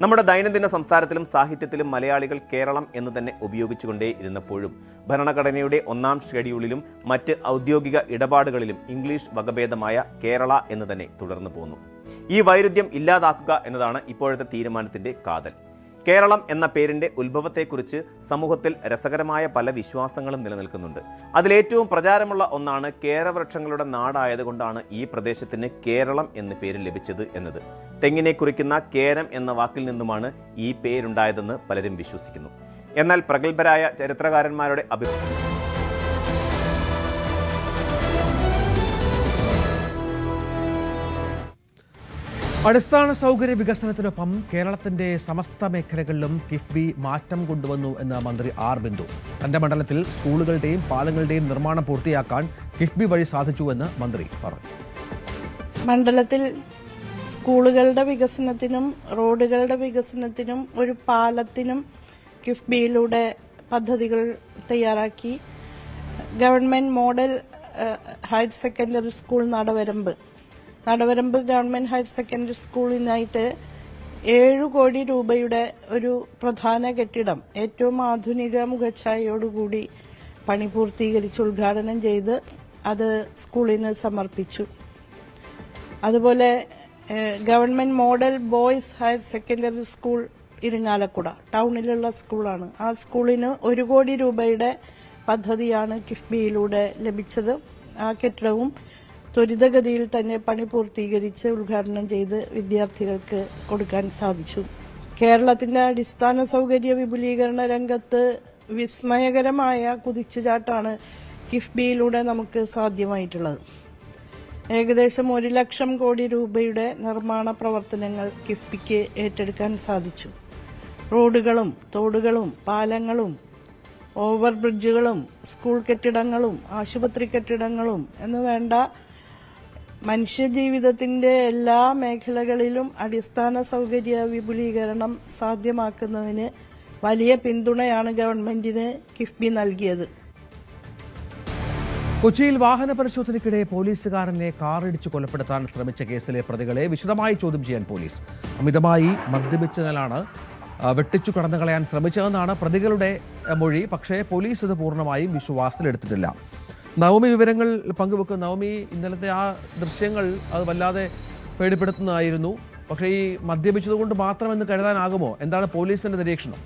നമ്മുടെ ദൈനംദിന സംസാരത്തിലും സാഹിത്യത്തിലും മലയാളികൾ കേരളം എന്ന് തന്നെ ഉപയോഗിച്ചുകൊണ്ടേ ഇരുന്നപ്പോഴും ഭരണഘടനയുടെ 1-ാം ഷെഡ്യൂളിലും മറ്റ് ഔദ്യോഗിക ഇടപാടുകളിലും ഇംഗ്ലീഷ് വകഭേദമായ കേരള എന്ന് തന്നെ തുടർന്നു പോന്നു. ഈ വൈരുദ്ധ്യം ഇല്ലാതാക്കുക എന്നതാണ് ഇപ്പോഴത്തെ തീരുമാനത്തിന്റെ കാതൽ. കേരളം എന്ന പേരിന്റെ ഉത്ഭവത്തെക്കുറിച്ച് സമൂഹത്തിൽ രസകരമായ പല വിശ്വാസങ്ങളും നിലനിൽക്കുന്നുണ്ട്. അതിലേറ്റവും പ്രചാരമുള്ള ഒന്നാണ് കേരവൃക്ഷങ്ങളുടെ നാടായതുകൊണ്ടാണ് ഈ പ്രദേശത്തിന് കേരളം എന്ന പേര് ലഭിച്ചത് എന്നത്. തെങ്ങിനെ കുറിക്കുന്ന കേരം എന്ന വാക്കിൽ നിന്നുമാണ് ഈ പേരുണ്ടായതെന്ന് പലരും വിശ്വസിക്കുന്നു. എന്നാൽ പ്രഗത്ഭരായ ചരിത്രകാരന്മാരുടെ അടിസ്ഥാന സൗകര്യ വികസനത്തിനൊപ്പം കേരളത്തിന്റെ സമസ്ത മേഖലകളിലും കിഫ്ബി മാറ്റം കൊണ്ടുവന്നു എന്ന മന്ത്രി ആർ ബിന്ദു. തന്റെ മണ്ഡലത്തിൽ സ്കൂളുകളുടെയും പാലങ്ങളുടെയും നിർമ്മാണം പൂർത്തിയാക്കാൻ കിഫ്ബി വഴി സാധിച്ചുവെന്ന് മന്ത്രി പറഞ്ഞു. മണ്ഡലത്തിൽ സ്കൂളുകളുടെ വികസനത്തിനും റോഡുകളുടെ വികസനത്തിനും ഒരു പാലത്തിനും കിഫ്ബിയിലൂടെ പദ്ധതികൾ തയ്യാറാക്കി. Government model higher secondary school Nadavaramba government higher secondary സ്കൂളിനായിട്ട് 7 കോടി രൂപയുടെ ഒരു പ്രധാന കെട്ടിടം ഏറ്റവും ആധുനിക മുഖച്ഛായയോടുകൂടി പണി പൂർത്തീകരിച്ച് ഉദ്ഘാടനം ചെയ്ത് അത് സ്കൂളിന് സമർപ്പിച്ചു. അതുപോലെ government model boys higher secondary school Irinjalakuda ടൗണിലുള്ള സ്കൂളാണ്. ആ സ്കൂളിന് 1 കോടി രൂപയുടെ പദ്ധതിയാണ് കിഫ്ബിയിലൂടെ ലഭിച്ചത്. ആ കെട്ടിടവും ത്വരിതഗതിയിൽ തന്നെ പണി പൂർത്തീകരിച്ച് ഉദ്ഘാടനം ചെയ്ത് വിദ്യാർത്ഥികൾക്ക് കൊടുക്കാൻ സാധിച്ചു. കേരളത്തിന്റെ അടിസ്ഥാന സൗകര്യ വിപുലീകരണ രംഗത്ത് വിസ്മയകരമായ കുതിച്ചുചാട്ടാണ് കിഫ്ബിയിലൂടെ നമുക്ക് സാധ്യമായിട്ടുള്ളത്. ഏകദേശം 1 ലക്ഷം കോടി രൂപയുടെ നിർമ്മാണ പ്രവർത്തനങ്ങൾ കിഫ്ബിക്ക് ഏറ്റെടുക്കാൻ സാധിച്ചു. റോഡുകളും തോടുകളും പാലങ്ങളും ഓവർ ബ്രിഡ്ജുകളും സ്കൂൾ കെട്ടിടങ്ങളും ആശുപത്രി കെട്ടിടങ്ങളും എന്ന് വേണ്ട മനുഷ്യജീവിതത്തിന്റെ എല്ലാ മേഖലകളിലും അടിസ്ഥാന സൗകര്യ വിപുലീകരണം സാധ്യമാക്കുന്നതിന് വലിയ പിന്തുണയാണ് ഗവൺമെന്റിന് കിഫ്ബി നൽകിയത്. കൊച്ചിയിൽ വാഹന പരിശോധനയ്ക്കിടെ പോലീസുകാരനെ കാറിടിച്ച് കൊലപ്പെടുത്താൻ ശ്രമിച്ച കേസിലെ പ്രതികളെ വിശദമായി ചോദ്യം ചെയ്യാൻ പോലീസ്. അമിതമായി മദ്യപിച്ചതിനാലാണ് വെട്ടിച്ചു കടന്നു കളയാൻ ശ്രമിച്ചതെന്നാണ് പ്രതികളുടെ മൊഴി. പക്ഷേ പോലീസ് ഇത് പൂർണ്ണമായും വിശ്വാസത്തിലെടുത്തിട്ടില്ല. നവമി വിവരങ്ങൾ പങ്കുവെക്കും. നവമി, ഇന്നലത്തെ ആ ദൃശ്യങ്ങൾ അത് വല്ലാതെ പേടിപ്പെടുത്തുന്നതായിരുന്നു. പക്ഷേ ഈ മദ്യപിച്ചതുകൊണ്ട് മാത്രമെന്ന് കരുതാനാകുമോ? എന്താണ് പോലീസിന്റെ നിരീക്ഷണം?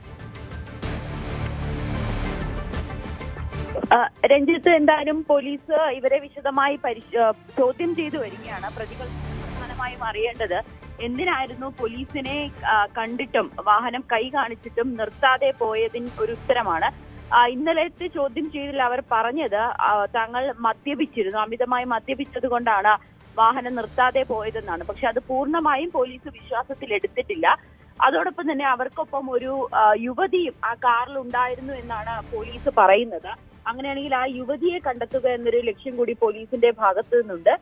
രഞ്ജിത്ത്, എന്തായാലും പോലീസ് ഇവരെ വിശദമായി ചോദ്യം ചെയ്തു വരികയാണ്. പ്രതികൾ പ്രധാനമായും അറിയേണ്ടത് എന്തിനായിരുന്നു പോലീസിനെ കണ്ടിട്ടും വാഹനം കൈ കാണിച്ചിട്ടും നിർത്താതെ പോയതിന് ഒരു ഉത്തരമാണ്. ഇന്നലത്തെ ചോദ്യം ചെയ്തതിൽ അവർ പറഞ്ഞത് തങ്ങൾ മദ്യപിച്ചിരുന്നു, അമിതമായി മദ്യപിച്ചത് കൊണ്ടാണ് വാഹനം നിർത്താതെ പോയതെന്നാണ്. പക്ഷെ അത് പൂർണ്ണമായും പോലീസ് വിശ്വാസത്തിൽ എടുത്തിട്ടില്ല. അതോടൊപ്പം തന്നെ അവർക്കൊപ്പം ഒരു യുവതിയും ആ കാറിൽ ഉണ്ടായിരുന്നു എന്നാണ് പോലീസ് പറയുന്നത്. അങ്ങനെയാണെങ്കിൽ ആ യുവതിയെ കണ്ടെത്തുക എന്നൊരു ലക്ഷ്യം കൂടി പോലീസിന്റെ ഭാഗത്തു നിന്നുണ്ട്.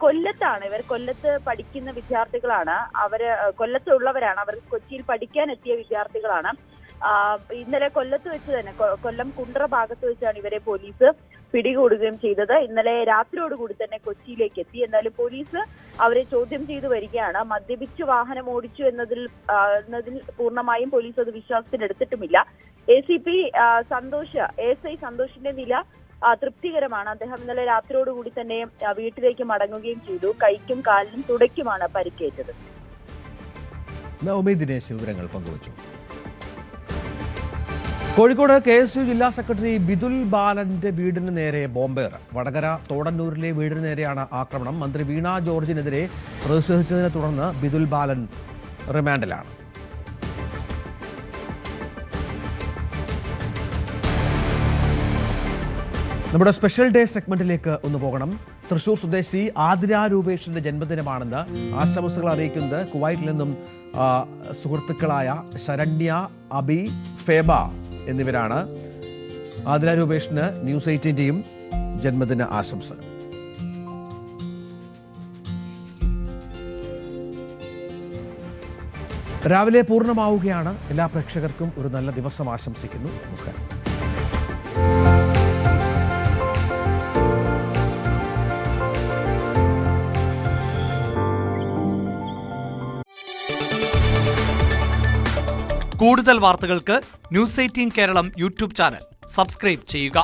കൊല്ലത്താണ് ഇവർ, കൊല്ലത്ത് പഠിക്കുന്ന വിദ്യാർത്ഥികളാണ്. കൊല്ലത്ത് ഉള്ളവരാണ്. അവർ കൊച്ചിയിൽ പഠിക്കാൻ എത്തിയ വിദ്യാർത്ഥികളാണ്. ഇന്നലെ കൊല്ലത്ത് വെച്ച് തന്നെ, കൊല്ലം കുണ്ട്ര ഭാഗത്ത് വെച്ചാണ് ഇവരെ പോലീസ് പിടികൂടുകയും ചെയ്തത്. ഇന്നലെ രാത്രിയോടുകൂടി തന്നെ കൊച്ചിയിലേക്ക് എത്തി. എന്നാലും പോലീസ് അവരെ ചോദ്യം ചെയ്തു വരികയാണ്. മദ്യപിച്ച് വാഹനം ഓടിച്ചു എന്നതിൽ പൂർണ്ണമായും പോലീസ് അത് വിശ്വാസത്തിലെടുത്തിട്ടുമില്ല. ACP SI സന്തോഷിന്റെ നില തൃപ്തികരമാണ്. അദ്ദേഹം ഇന്നലെ രാത്രിയോടുകൂടി തന്നെ വീട്ടിലേക്ക് മടങ്ങുകയും ചെയ്തു. കൈക്കും കാലിനും തുടയ്ക്കുമാണ് പരിക്കേറ്റത്. നവമി ദിനേശ് വിവരങ്ങൾ പങ്കുവച്ചു. കോഴിക്കോട് KSU ജില്ലാ സെക്രട്ടറി ബിദുൽ ബാലന്റെ വീടിന് നേരെ ബോംബേർ. വടകര തോടന്നൂരിലെ വീടിന് നേരെയാണ് ആക്രമണം. മന്ത്രി വീണ ജോർജിനെതിരെ പ്രതിഷേധിച്ചതിനെ തുടർന്ന് ബിദുൽ ബാലൻ റിമാൻഡിലാണ്. നമ്മുടെ സ്പെഷ്യൽ ഡേ സെഗ്മെന്റിലേക്ക് ഒന്ന് പോകണം. തൃശൂർ സ്വദേശി ആതിര രൂപേഷിന്റെ ജന്മദിനമാണെന്ന് ആശംസകൾ അറിയിക്കുന്നത് കുവൈറ്റിൽ നിന്നും സുഹൃത്തുക്കളായ ശരണ്യ, അബി, ഫേബ എന്നിവരാണ്. ആതിര രൂപേഷിന് ന്യൂസ് 18-ന്റെയും ജന്മദിന ആശംസകൾ. രാവിലെ പൂർണ്ണമാവുകയാണ്. എല്ലാ പ്രേക്ഷകർക്കും ഒരു നല്ല ദിവസം ആശംസിക്കുന്നു. നമസ്കാരം. കൂടുതൽ വാർത്തകൾക്ക് news 18 Keralam YouTube channel subscribe ചെയ്യുക.